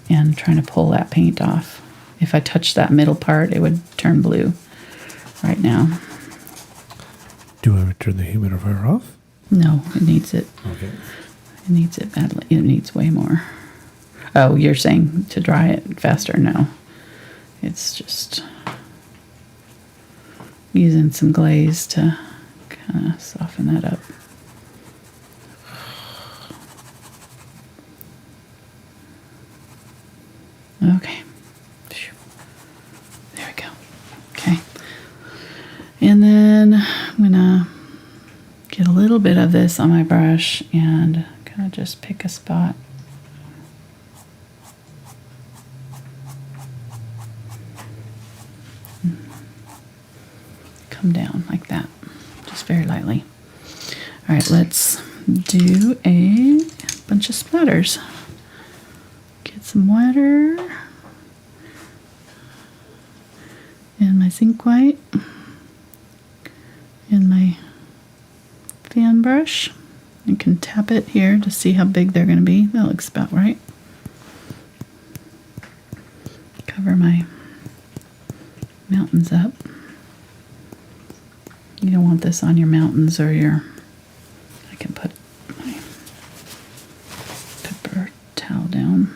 and trying to pull that paint off. If I touched that middle part, it would turn blue right now. Do I turn the humidifier off? No, it needs it. Okay. It needs it badly. It needs way more. Oh, you're saying to dry it faster? No. It's just using some glaze to kind of soften that up. Okay. There we go. Okay. And then I'm going to get a little bit of this on my brush and kind of just pick a spot. Come down like that, just very lightly. All right, let's do a bunch of splatters. Get some water and my zinc white and my fan brush. You can tap it here to see how big they're going to be. That looks about right. Cover my mountains up. You don't want this on your mountains or your... I can put my paper towel down.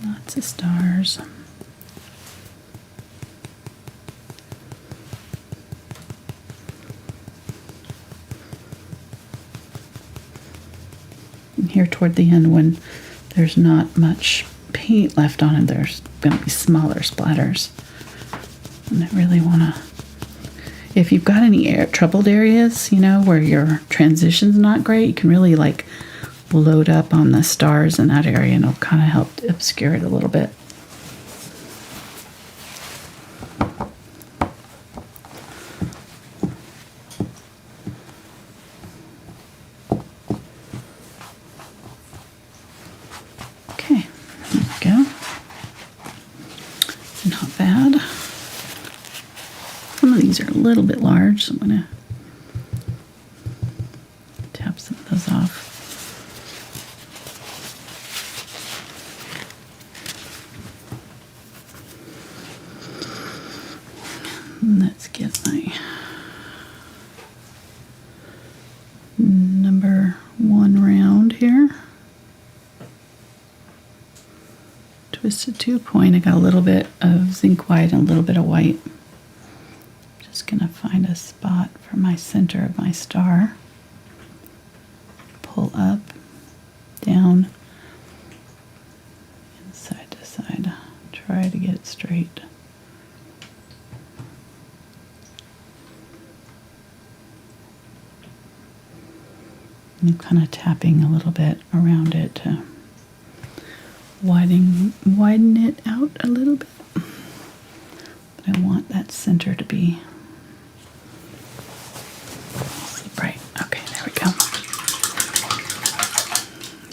Lots of stars. Here toward the end, when there's not much paint left on it, there's going to be smaller splatters. And I really want to, if you've got any troubled areas, you know, where your transition's not great, you can really like load up on the stars in that area and it'll kind of help obscure it a little bit. A little bit large, so I'm going to tap some of those off. And let's get my number 1 round here. Twisted 2 point. I got a little bit of zinc white and a little bit of white. Just gonna find a spot for my center of my star. Pull up, down, and side to side. Try to get it straight. I'm kind of tapping a little bit around it to widen it out a little bit. But I want that center to be bright. Okay, there we go.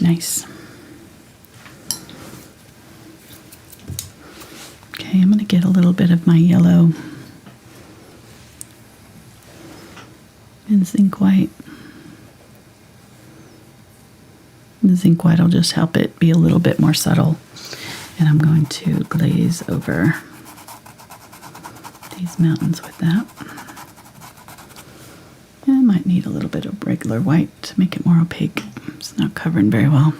Nice. Okay, I'm going to get a little bit of my yellow and zinc white. The zinc white will just help it be a little bit more subtle. And I'm going to glaze over these mountains with that. And I might need a little bit of regular white to make it more opaque. It's not covering very well.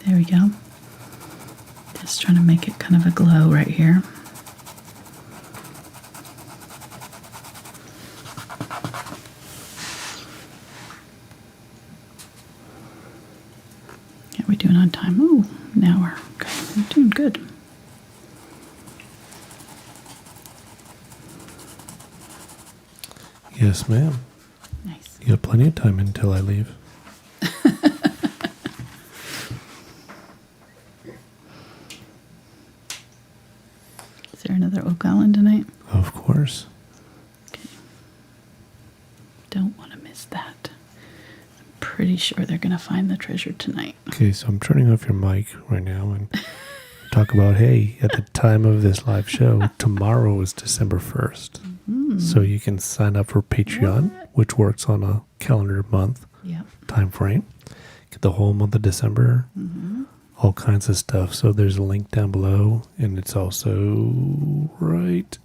There we go. Just trying to make it kind of a glow right here. How are we doing on time? Oh, an hour. Okay, we're doing good. Yes, ma'am. Nice. You have plenty of time until I leave. Is there another Oak Island tonight? Of course. Okay. Don't want to miss that. pretty sure they're going to find the treasure tonight. Okay, so I'm turning off your mic right now and talk about, hey, at the time of this live show, tomorrow is December 1st. So you can sign up for Patreon, which works on a calendar month time frame. Get the whole month of December, all kinds of stuff. So there's a link down below, and it's also right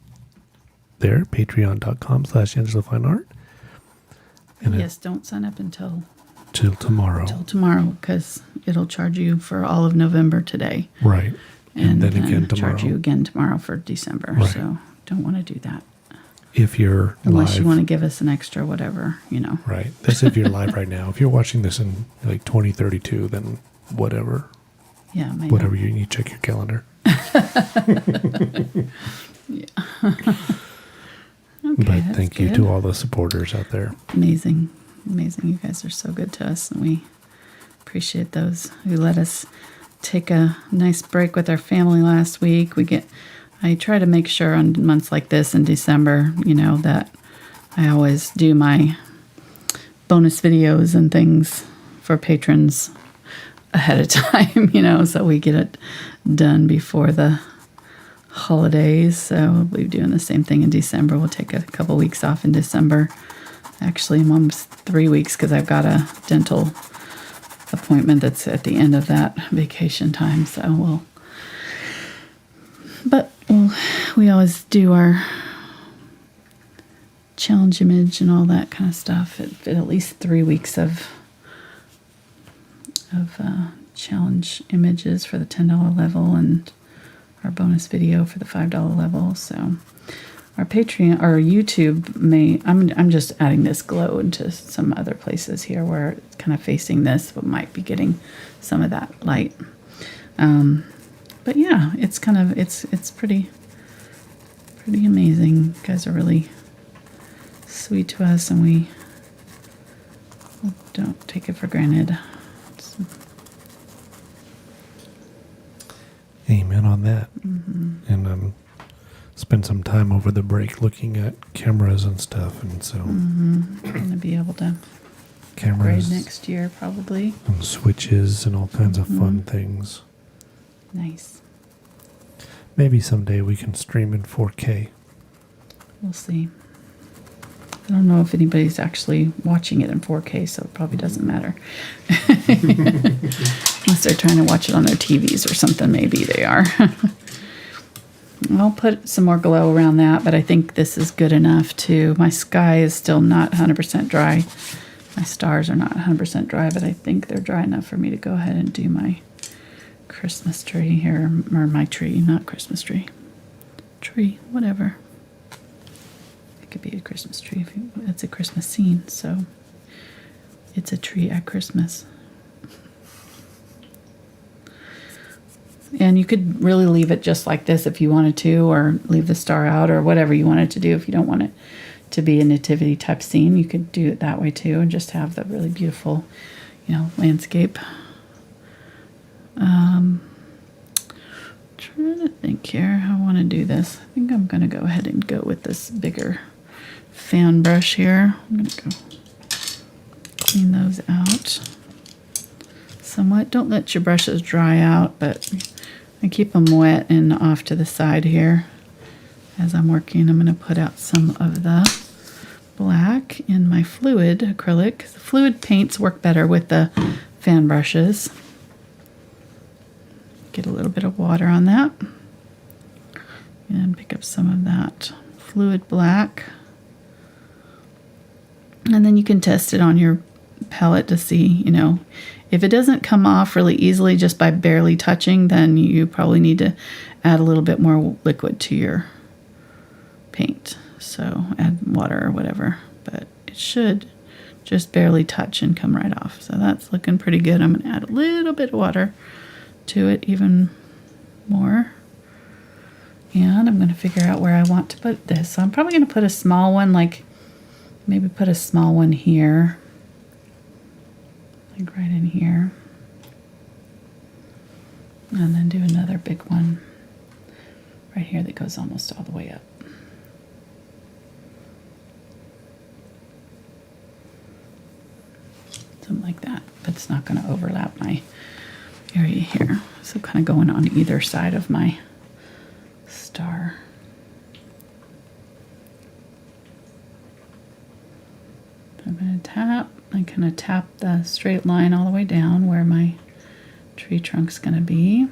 there, patreon.com/AngelaFineArt. And yes, don't sign up until tomorrow. Because it'll charge you for all of November today. Right. And then again tomorrow. Charge you again tomorrow for December. Right. So don't want to do that. If you're Unless live, you want to give us an extra whatever, you know. right. That's if you're live right now. If you're watching this in like 2032, then whatever. Yeah. Whatever you need, check your calendar. Okay, but thank you to all the supporters out there. Amazing. You guys are so good to us, and we appreciate those who let us take a nice break with our family last week. I try to make sure on months like this in December, you know, that I always do my bonus videos and things for patrons ahead of time, you know, so we get it done before the holidays. So we'll be doing the same thing in December. We'll take a couple weeks off in December. Actually, I'm almost 3 weeks because I've got a dental appointment that's at the end of that vacation time. So we always do our challenge image and all that kind of stuff at least 3 weeks of challenge images for the $10 level and our bonus video for the $5 level. So our Patreon, our YouTube I'm just adding this glow into some other places here where it's kind of facing this, but might be getting some of that light. But yeah, it's kind of, it's pretty amazing. You guys are really sweet to us, and we don't take it for granted. Amen on that. And spend some time over the break looking at cameras and stuff, and so Going to be able to cameras upgrade next year probably. and switches and all kinds of fun things. Nice. Maybe someday we can stream in 4K. We'll see. I don't know if anybody's actually watching it in 4K, so it probably doesn't matter. Unless they're trying to watch it on their TVs or something, maybe they are. I'll put some more glow around that, but I think this is good enough too. My sky is still not 100% dry. My stars are not 100% dry, but I think they're dry enough for me to go ahead and do my Christmas tree here, or my tree, not Christmas tree. Tree, whatever. It could be a Christmas tree. It's a Christmas scene, so it's a tree at Christmas. And you could really leave it just like this if you wanted to, or leave the star out, or whatever you wanted to do. If you don't want it to be a nativity type scene, you could do it that way too, and just have the really beautiful, landscape. Trying to think here how I want to do this. I think I'm going to go ahead and go with this bigger fan brush here. I'm going to go clean those out somewhat. Don't let your brushes dry out, but I keep them wet and off to the side here. As I'm working, I'm going to put out some of the black in my fluid acrylic. The fluid paints work better with the fan brushes. Get a little bit of water on that and pick up some of that fluid black. And then you can test it on your palette to see, if it doesn't come off really easily just by barely touching, then you probably need to add a little bit more liquid to your paint. So add water or whatever, but it should just barely touch and come right off. So that's looking pretty good. I'm going to add a little bit of water to it, even more. And I'm going to figure out where I want to put this. So I'm probably going to put a small one, maybe put a small one here. Like right in here. And then do another big one right here that goes almost all the way up. Something like that. it's not going to overlap my area here. So kind of going on either side of my star. I'm going to tap. I'm going to tap the straight line all the way down where my tree trunk's going to be.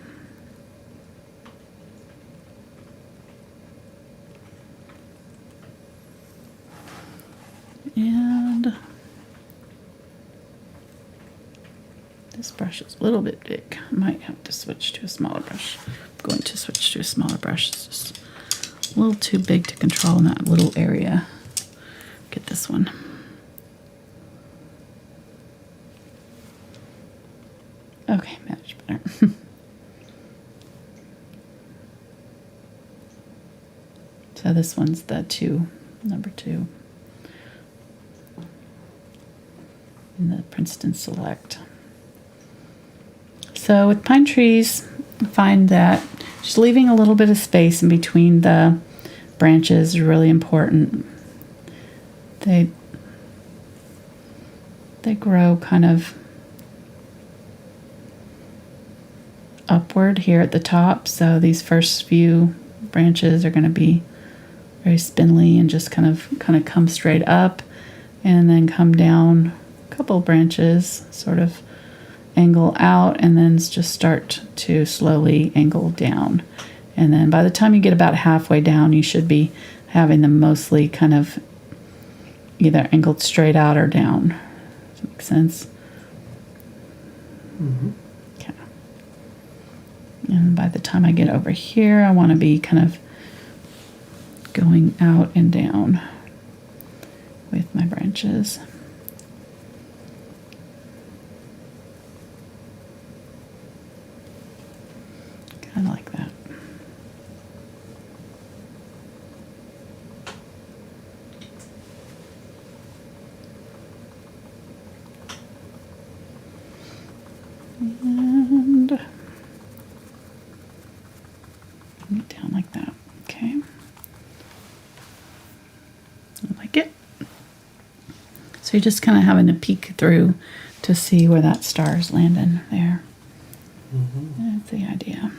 And this brush is a little bit big. I might have to switch to a smaller brush. I'm going to switch to a smaller brush. It's just a little too big to control in that little area. Get this one. Okay, much better. So this one's the number 2. In the Princeton Select. So with pine trees, I find that just leaving a little bit of space in between the branches is really important. They grow kind of upward here at the top, so these first few branches are going to be very spindly and just kind of come straight up and then come down a couple branches, sort of angle out, and then just start to slowly angle down. And then by the time you get about halfway down, you should be having them mostly kind of either angled straight out or down. Does that make sense? Mm-hmm. Okay. And by the time I get over here, I want to be kind of going out and down with my branches. Kind of like that. And bring it down like that. Okay. I like it. So you're just kind of having to peek through to see where that star is landing there. Mm-hmm. That's the idea.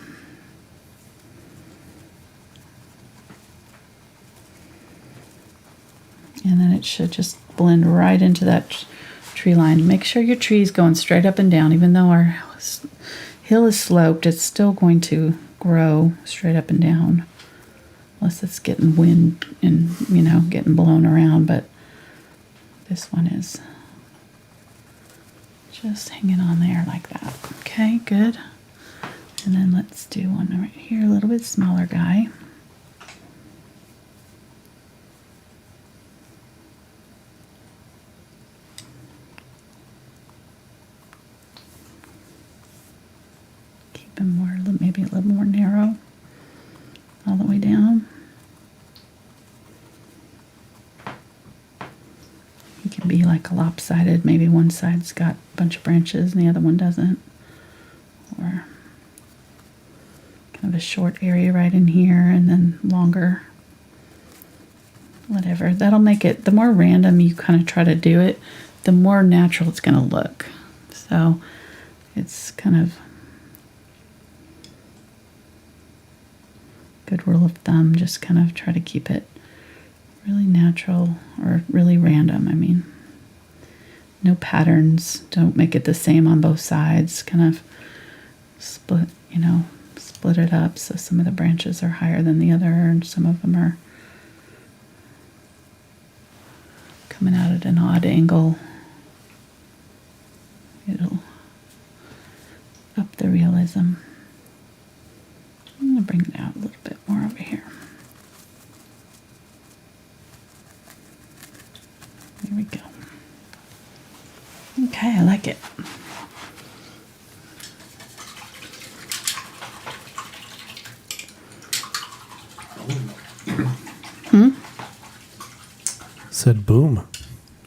And then it should just blend right into that tree line. Make sure your tree is going straight up and down. Even though our hill is sloped, it's still going to grow straight up and down. Unless it's getting wind and, getting blown around. But this one is just hanging on there like that. Okay, good. And then let's do one right here, a little bit smaller guy. Keep him maybe a little more narrow all the way down. It can be like a lopsided, maybe one side's got a bunch of branches and the other one doesn't. Or kind of a short area right in here and then longer. Whatever. That'll make it, the more random you kind of try to do it, the more natural it's going to look. So it's kind of good rule of thumb, just kind of try to keep it really natural or really random. I mean, no patterns. Don't make it the same on both sides. Kind of split it up so some of the branches are higher than the other and some of them are coming out at an odd angle. It'll up the realism. I'm going to bring it out a little bit more over here. There we go. Okay, I like it. Said boom.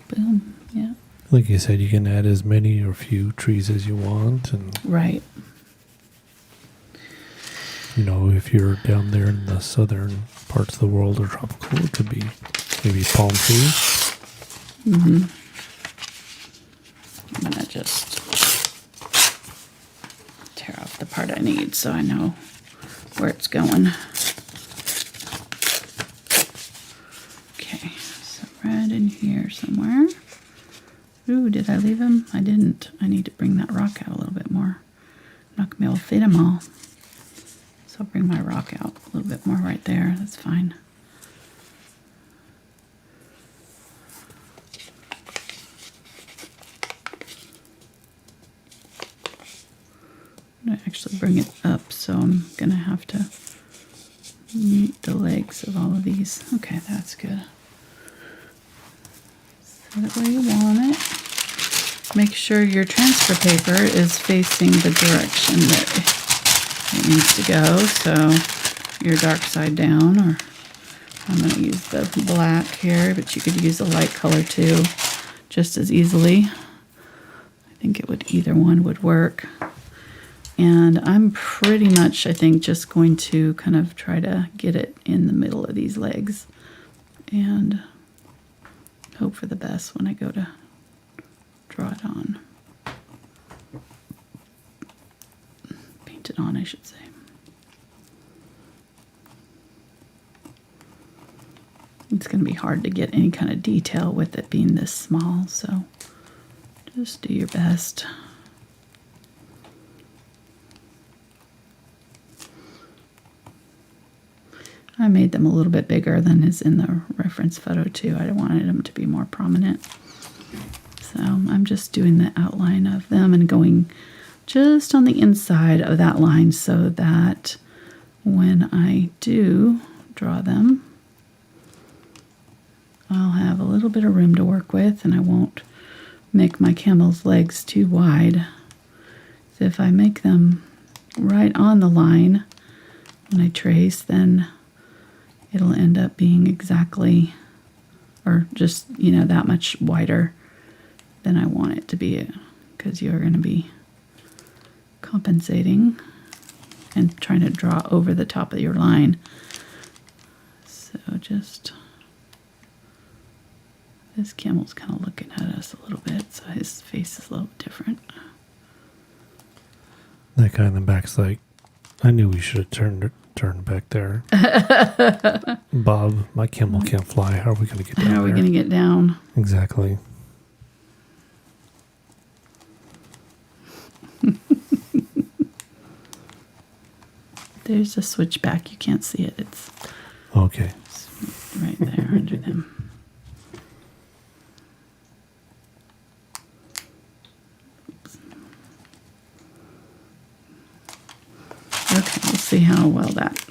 Boom, yeah. Like you said, you can add as many or few trees as you want. And, Right. if you're down there in the southern parts of the world or tropical, it could be maybe palm trees. Mm-hmm. I'm going to just the part I need so I know where it's going. Okay, so red in here somewhere. Ooh, did I leave them? I didn't. I need to bring that rock out a little bit more. I'm not going to be able to fit them all. So I'll bring my rock out a little bit more right there. That's fine. I'm going to actually bring it up, so I'm going to have to meet the legs of all of these. Okay, that's good. Set it where you want it. Make sure your transfer paper is facing the direction that it needs to go. So your dark side down, or I'm going to use the black here, but you could use a light color too, just as easily. I think it would, either one would work. And I'm pretty much, I think, just going to kind of try to get it in the middle of these legs and hope for the best when I go to draw it on. Paint it on, I should say. It's going to be hard to get any kind of detail with it being this small, so just do your best. I made them a little bit bigger than is in the reference photo too. I wanted them to be more prominent. So I'm just doing the outline of them and going just on the inside of that line so that when I do draw them, I'll have a little bit of room to work with and I won't make my camel's legs too wide. So if I make them right on the line when I trace, then it'll end up being exactly, or just, you know, that much wider than I want it to be, because you're going to be compensating and trying to draw over the top of your line. So just, this camel's kind of looking at us a little bit, so his face is a little different. That guy in the back's like, I knew we should have turned back there. Bob, my camel can't fly. How are we going to get down there? How are we going to get down? Exactly. There's a switchback. You can't see it. It's okay. Right there under them. Okay, we'll see how well that...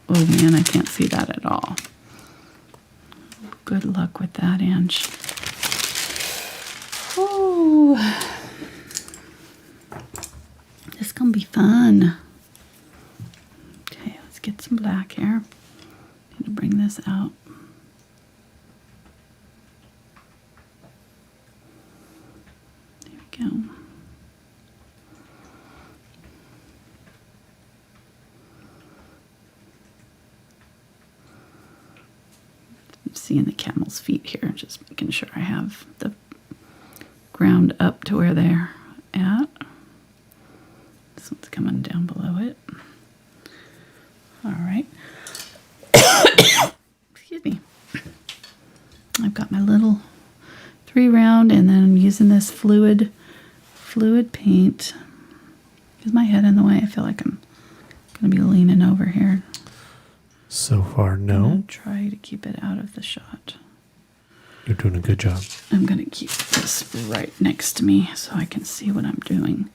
Oh man, I can't see that at all. Good luck with that, Ange. Ooh. This is going to be fun. Okay, let's get some black here. I'm going to bring this out. There we go. Seeing the camel's feet here, just making sure I have the ground up to where they're at. This one's coming down below it. All right. Excuse me. I've got my little 3 round, and then I'm using this fluid paint. Is my head in the way? I feel like I'm going to be leaning over here. So far, no. Try to keep it out of the shot. You're doing a good job. I'm going to keep this right next to me so I can see what I'm doing.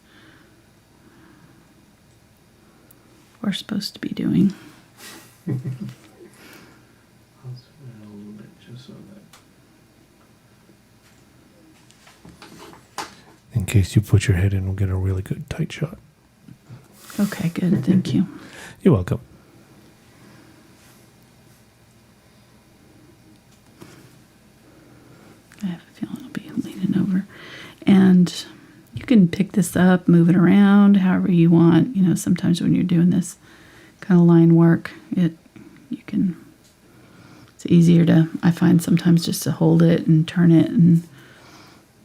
Or supposed to be doing. I'll zoom in a little bit just so that... In case you put your head in, we'll get a really good tight shot. Okay, good. Thank you. You're welcome. I have a feeling I'll be leaning over. And you can pick this up, move it around however you want. You know, sometimes when you're doing this kind of line work, it's easier to, I find sometimes just to hold it and turn it, and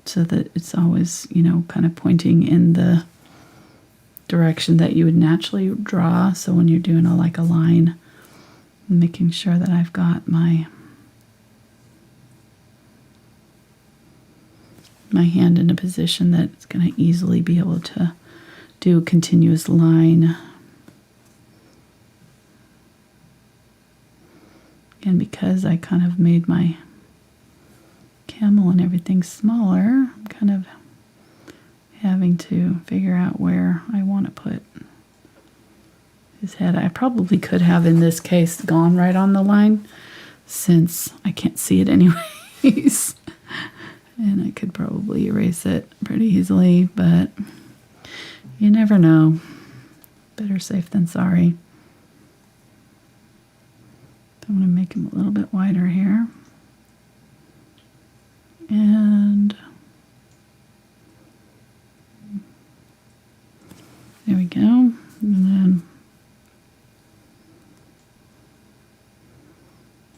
so that it's always, you know, kind of pointing in the direction that you would naturally draw. So when you're doing a line, making sure that I've got my hand in a position that it's going to easily be able to do a continuous line. And because I kind of made my camel and everything smaller, I'm kind of having to figure out where I want to put his head. I probably could have, in this case, gone right on the line, since I can't see it anyways. And I could probably erase it pretty easily, but you never know. Better safe than sorry. I'm going to make him a little bit wider here. And there we go. And then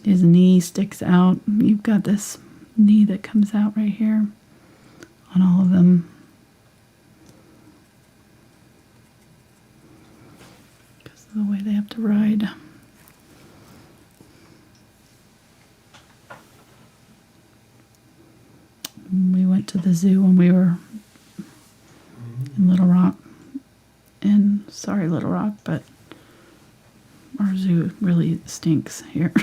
his knee sticks out. You've got this knee that comes out right here on all of them. Because of the way they have to ride. We went to the zoo when we were in Little Rock. And sorry, Little Rock, but our zoo really stinks here.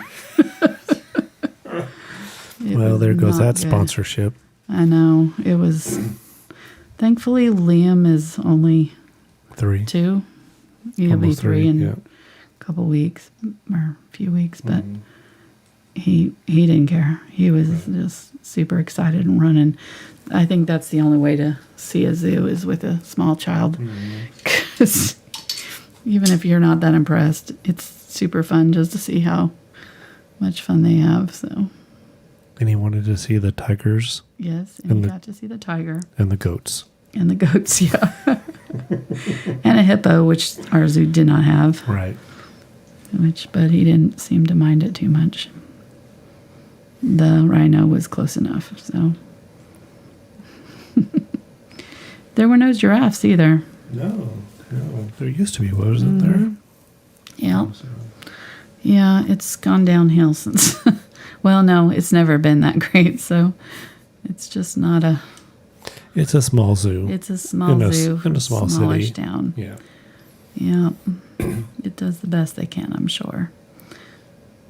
Well, there goes that good. sponsorship. I know. It was... Thankfully, Liam is only 3. 2. He'll be Almost 3 in yeah. a couple weeks, or a few weeks, but he didn't care. He was just super excited and running. I think that's the only way to see a zoo is with a small child. Because even if you're not that impressed, it's super fun just to see how much fun they have. So... And he wanted to see the tigers. Yes, and he got to see the tiger. And the goats. And the goats, yeah. And a hippo, which our zoo did not have. Right. But he didn't seem to mind it too much. The rhino was close enough, so. There were no giraffes either. No. There used to be, wasn't there? Yeah. Yeah, it's gone downhill since. Well, no, it's never been that great, so it's just not a... It's a small zoo. It's a small zoo in a small smallish city. town. Yeah. Yeah. It does the best they can, I'm sure.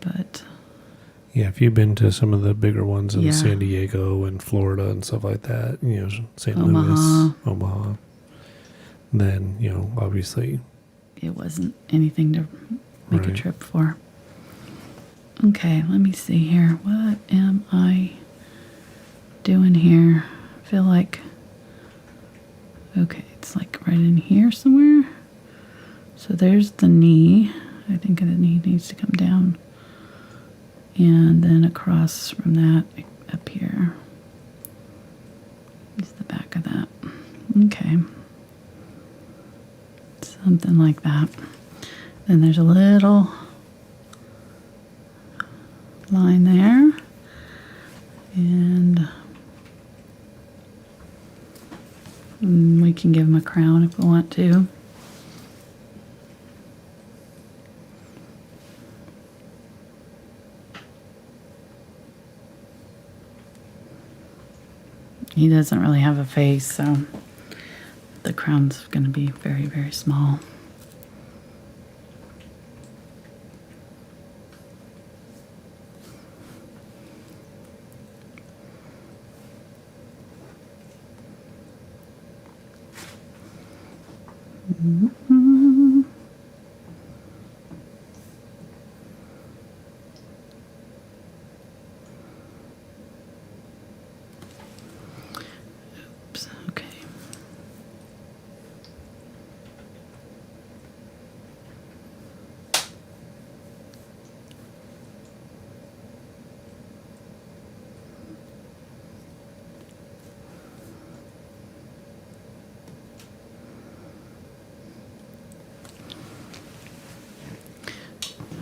But... Yeah, if you've been to some of the bigger ones in Yeah. San Diego and Florida and stuff like that, St. Omaha. Louis, Omaha, then, obviously... It wasn't anything to make a Right. trip for. Okay, let me see here. What am I doing here? I feel like... Okay, it's like right in here somewhere. So there's the knee. I think the knee needs to come down. And then across from that, up here, is the back of that. Okay. Something like that. Then there's a little line there. And we can give him a crown if we want to. He doesn't really have a face, so the crown's going to be very, very small. Mm-hmm. Oops, okay.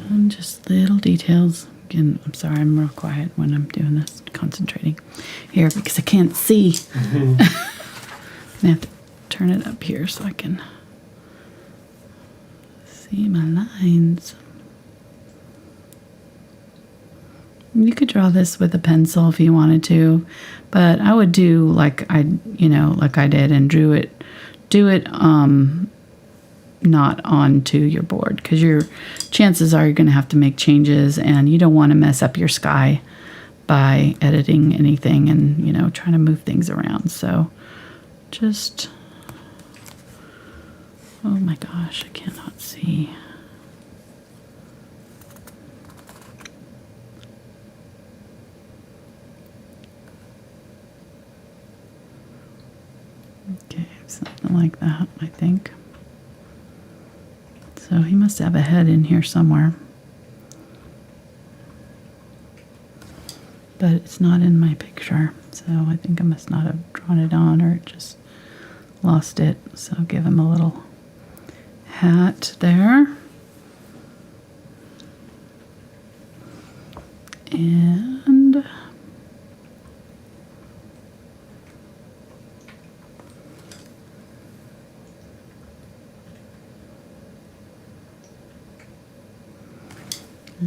And just little details. Again, I'm sorry, I'm real quiet when I'm doing this, concentrating here because I can't see. I have to turn it up here so I can See my lines. You could draw this with a pencil if you wanted to, but I would do like I did and do it not onto your board, because your chances are you're going to have to make changes, and you don't want to mess up your sky by editing anything and trying to move things around. So just, oh my gosh, I cannot see. Okay, something like that, I think. So he must have a head in here somewhere. But it's not in my picture, so I think I must not have drawn it on, or just lost it. So I'll give him a little hat there. And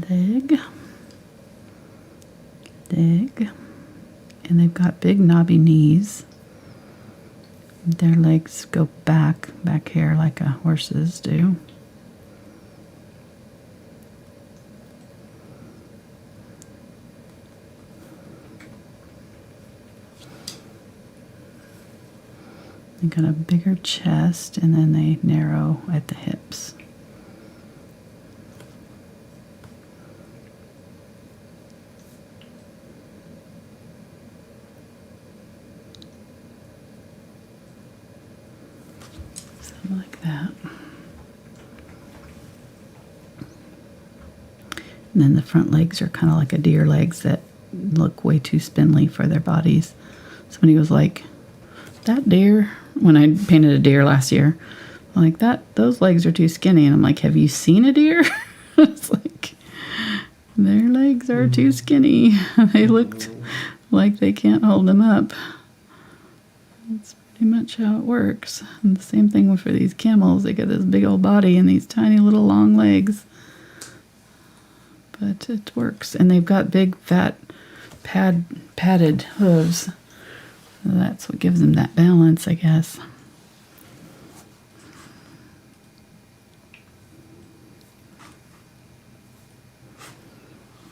leg, and they've got big knobby knees. Their legs go back here like a horse's do. They got a bigger chest, and then they narrow at the hips. Like that. And then the front legs are kind of like a deer legs that look way too spindly for their bodies. Somebody was like, that deer, when I painted a deer last year, I'm like, those legs are too skinny. And I'm like, have you seen a deer? It's like, their legs are too skinny. They looked like they can't hold them up. That's pretty much how it works. And the same thing for these camels. They got this big old body and these tiny little long legs. But it works. And they've got big, fat, padded hooves. So that's what gives them that balance, I guess.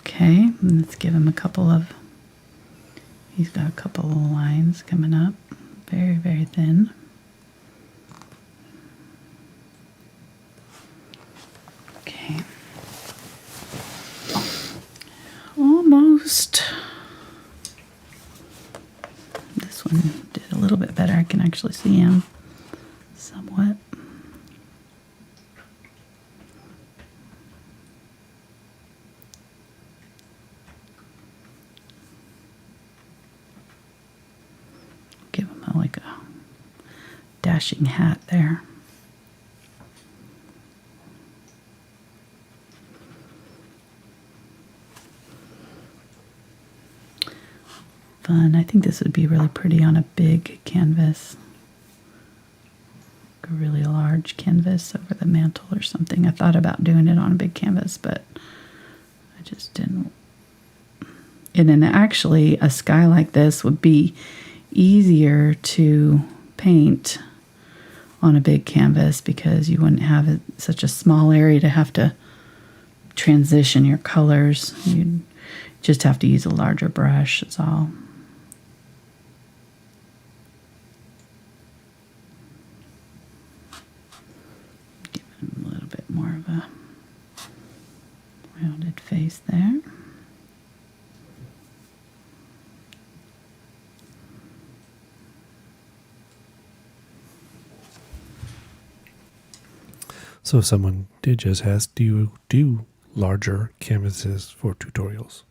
Okay, and let's give him a couple of, he's got a couple of lines coming up. Very, very thin. Okay. Almost. This one did a little bit better. I can actually see him somewhat. Like a dashing hat there. Fun. I think this would be really pretty on a big canvas. A really large canvas over the mantle or something. I thought about doing it on a big canvas, but I just didn't. And then actually a sky like this would be easier to paint on a big canvas, because you wouldn't have such a small area to have to transition your colors. You'd just have to use a larger brush, that's all. Give him a little bit more of a rounded face there. So someone did just ask, do you do larger canvases for tutorials?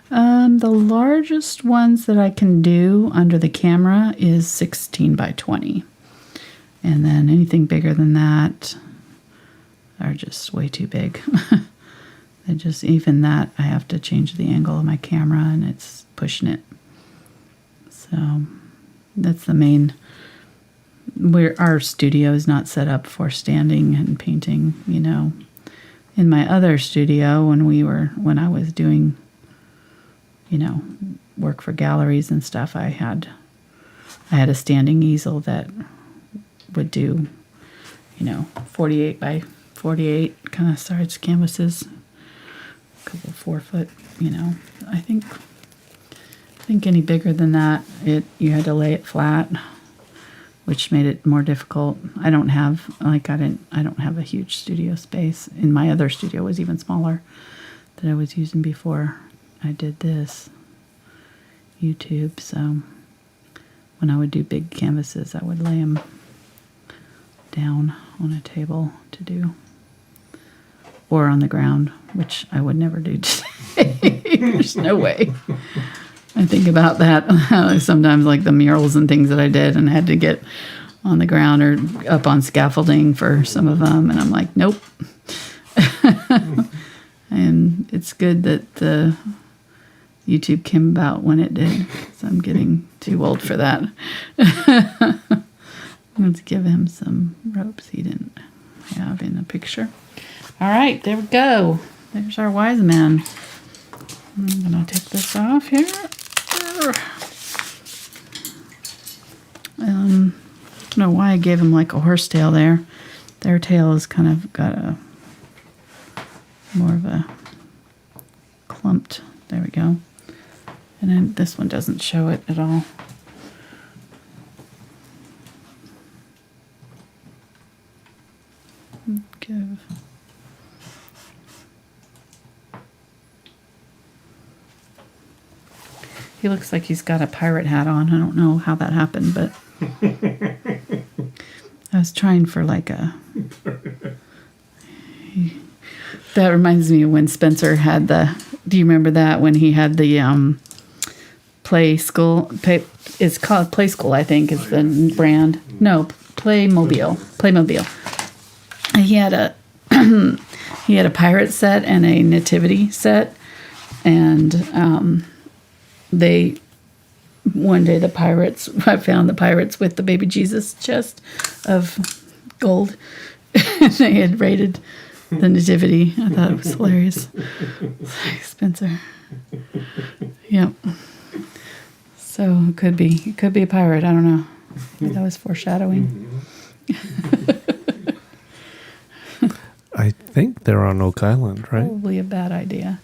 The largest ones that I can do under the camera is 16 by 20. And then anything bigger than that are just way too big. They just, even that, I have to change the angle of my camera and it's pushing it. So that's the main our studio is not set up for standing and painting, you know. In my other studio, when I was doing, you know, work for galleries and stuff, I had a standing easel that would do, you know, 48 by 48 kind of size canvases, a couple 4 foot, you know. I think any bigger than that, you had to lay it flat, which made it more difficult. I don't have a huge studio space. In my other studio was even smaller that I was using before I did this YouTube. So when I would do big canvases, I would lay them down on a table to do, or on the ground, which I would never do today. There's no way. I think about that sometimes, like the murals and things that I did and had to get on the ground or up on scaffolding for some of them. And I'm like, nope. And it's good that the YouTube came about when it did. So I'm getting too old for that. Let's give him some ropes he didn't have in the picture. All right, there we go. There's our wise man. I'm going to take this off here. I don't know why I gave him like a horse tail there. Their tail has kind of got a more of a clumped. There we go. And then this one doesn't show it at all. Give. He looks like he's got a pirate hat on. I don't know how that happened, but I was trying for like a... That reminds me of when Spencer had the... Do you remember that? When he had the Play School... It's called Play School, I think, is the brand. No, Playmobil. He had a pirate set and a nativity set, and one day I found the pirates with the baby Jesus chest of gold. They had raided the nativity. I thought it was hilarious. Spencer. Yep. So it could be a pirate. I don't know. That was foreshadowing. I think they're on Oak Island, right? Probably a bad idea.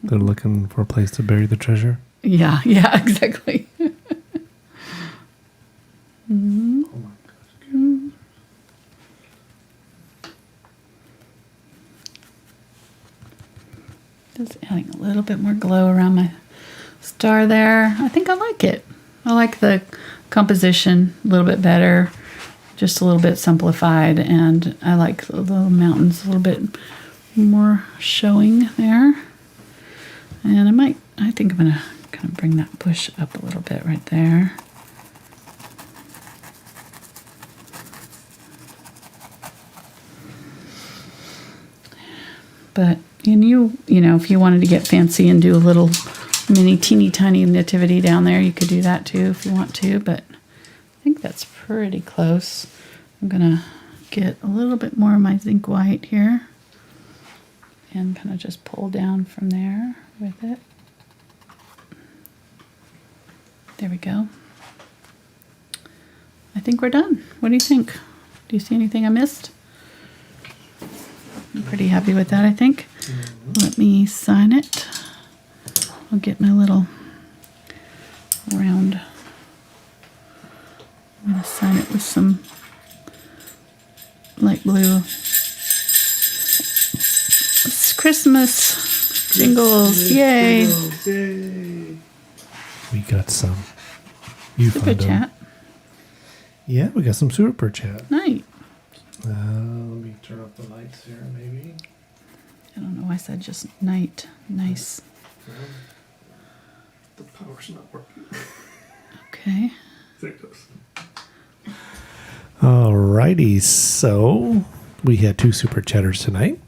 They're looking for a place to bury the treasure. Yeah, exactly. Mm-hmm. Oh my gosh. Just adding a little bit more glow around my star there. I think I like it. I like the composition a little bit better, just a little bit simplified, and I like the little mountains a little bit more showing there. And I think I'm going to kind of bring that bush up a little bit right there. But, and you know, if you wanted to get fancy and do a little mini teeny tiny nativity down there, you could do that too if you want to, but I think that's pretty close. I'm going to get a little bit more of my zinc white here and kind of just pull down from there with it. There we go. I think we're done. What do you think? Do you see anything I missed? I'm pretty happy with that, I think. Let me sign it. I'll get my little round. I'm going to sign it with some light blue. It's Christmas jingles. Yay. Yay. We got some. You Super found them. chat. Yeah, we got some super chat. Night. Let me turn off the lights here, maybe. I don't know why I said just night. Nice. Well, the power's not working. Okay. There it goes. Alrighty, so we had 2 super chatters tonight.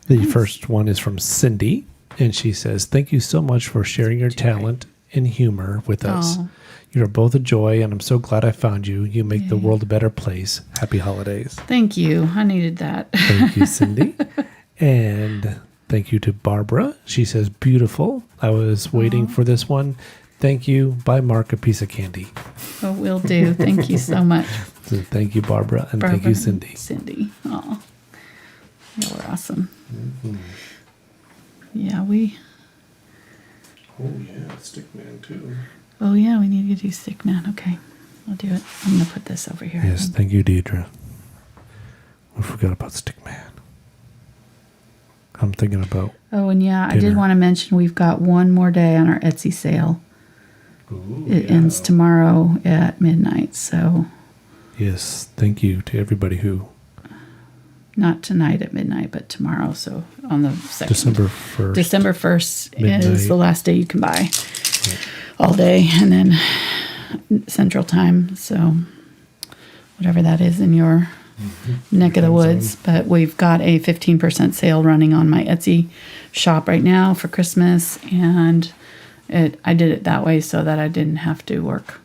The first one is from Cindy, and she says, "Thank you so much for sharing your talent and humor with us. Oh. You're both a joy, and I'm so glad I found you. You make the Yay. world a better place. Happy holidays. Thank you. I needed that. Thank you, Cindy. And thank you to Barbara. She says, beautiful. I was waiting for this one. Thank you. Buy Mark a piece of candy. Oh, will do. Thank you so much. So thank you, Barbara. And thank you, Cindy. Cindy. Oh, yeah, we're awesome. Mm-hmm. Yeah, we. Oh yeah, Stickman too. Oh, yeah, we need to do Stickman. Okay, I'll do it. I'm going to put this over here. Yes, thank you, Deidre. We forgot about Stickman. I'm thinking about. Oh, and yeah, I did dinner. want to mention we've got one more day on our Etsy sale. Ooh, It yeah. ends tomorrow at midnight, so Yes, thank you to everybody who. not tonight at midnight, but tomorrow. So on the 2nd. December 1st. December 1st is Midnight. the last day you can buy all day, and then Central Time. So whatever that is in your neck of the Time woods. zone. But we've got a 15% sale running on my Etsy shop right now for Christmas, and I did it that way so that I didn't have to work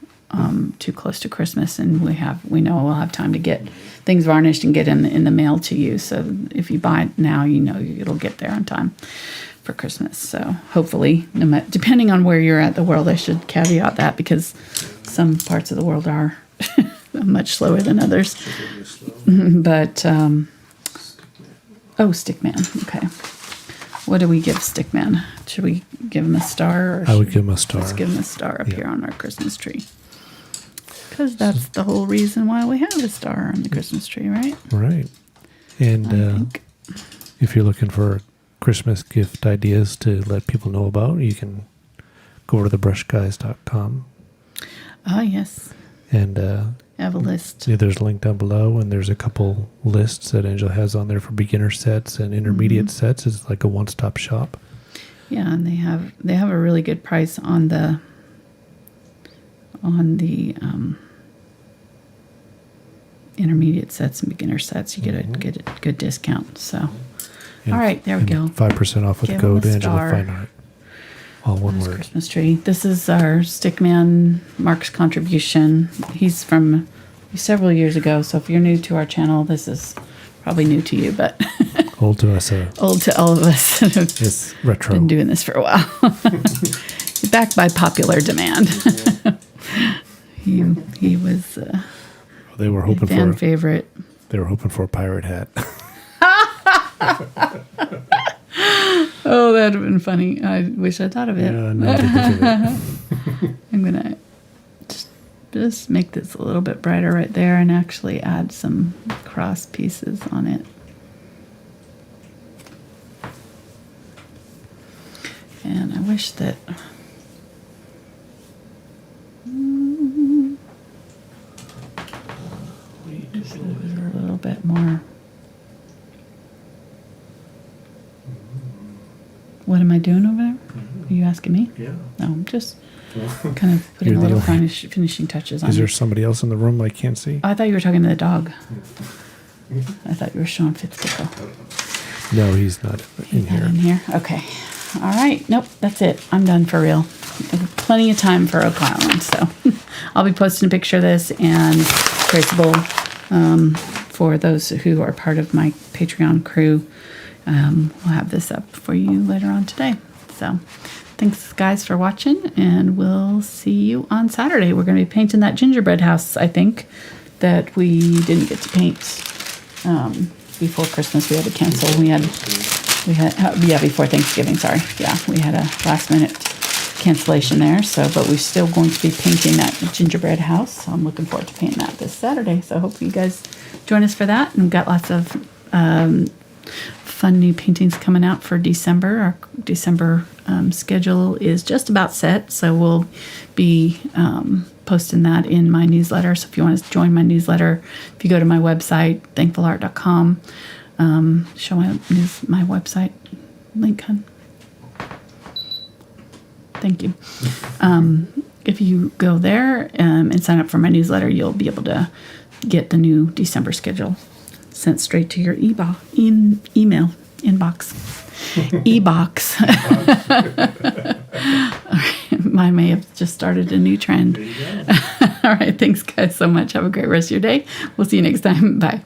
too close to Christmas, and we know we'll have time to get things varnished and get in the mail to you. So if you buy it now, you know it'll get there on time for Christmas. So hopefully, depending on where you're at the world, I should caveat that because some parts of the world are much slower than others. Really slow. But Stickman. Okay. What do we give Stickman? Should we give him a star? Or I would should- give him a star. Let's give him a star up Yeah. here on our Christmas tree. Because that's the whole reason why we have a star on the Christmas tree, right? Right. And I think. if you're looking for Christmas gift ideas to let people know about, you can go over to thebrushguys.com. Ah, yes. And I have a list. yeah, there's a link down below, and there's a couple lists that Angela has on there for beginner sets and intermediate sets. It's like a one-stop shop. Yeah, and they have a really good price on the intermediate sets and beginner sets. You get a good discount. So, And- all right, there we and go. 5% off with the Give 'em a code Angela star. Fine Art. All one This word. Christmas tree. This is our Stickman Mark's contribution. He's from several years ago. So if you're new to our channel, this is probably new to you, but Old to us, old to all of us that have it's retro. been doing this for a while. Backed by popular demand. he was They were a hoping fan for. favorite. They were hoping for a pirate hat. Oh, that'd have been funny. I wish I thought of it. Yeah, now that I think of it. I'm gonna just make this a little bit brighter right there and actually add some cross pieces on it. And I wish that this was a little bit more. What am I doing over there? Are you asking me? Yeah. No, I'm just kind of putting You're a the little only- finishing touches on Is there it. somebody else in the room I can't see? I thought you were talking to the dog. I thought you were showing Fitzpickle. No, he's not in Not here. in here? Okay. All right. Nope, that's it. I'm done for real. Plenty of time for Oak Island. So I'll be posting a picture of this and traceable for those who are part of my Patreon crew. We'll have this up for you later on today. So thanks, guys, for watching, and we'll see you on Saturday. We're going to be painting that gingerbread house, I think, that we didn't get to paint before Christmas. We had to cancel. We had before Thanksgiving. Sorry, yeah, we had a last minute cancellation there. So, but we're still going to be painting that gingerbread house. So I'm looking forward to painting that this Saturday. So hopefully you guys join us for that. And we've got lots of fun new paintings coming out for December. Our December schedule is just about set, so we'll be posting that in my newsletter. So if you want to join my newsletter, if you go to my website, thankfulart.com, show my website link, hun. Thank you. If you go there and sign up for my newsletter, you'll be able to get the new December schedule sent straight to your email inbox. E-box. Mine may have have just started a new trend. There you go. All right. Thanks, guys, so much. Have a great rest of your day. We'll see you next time. Bye.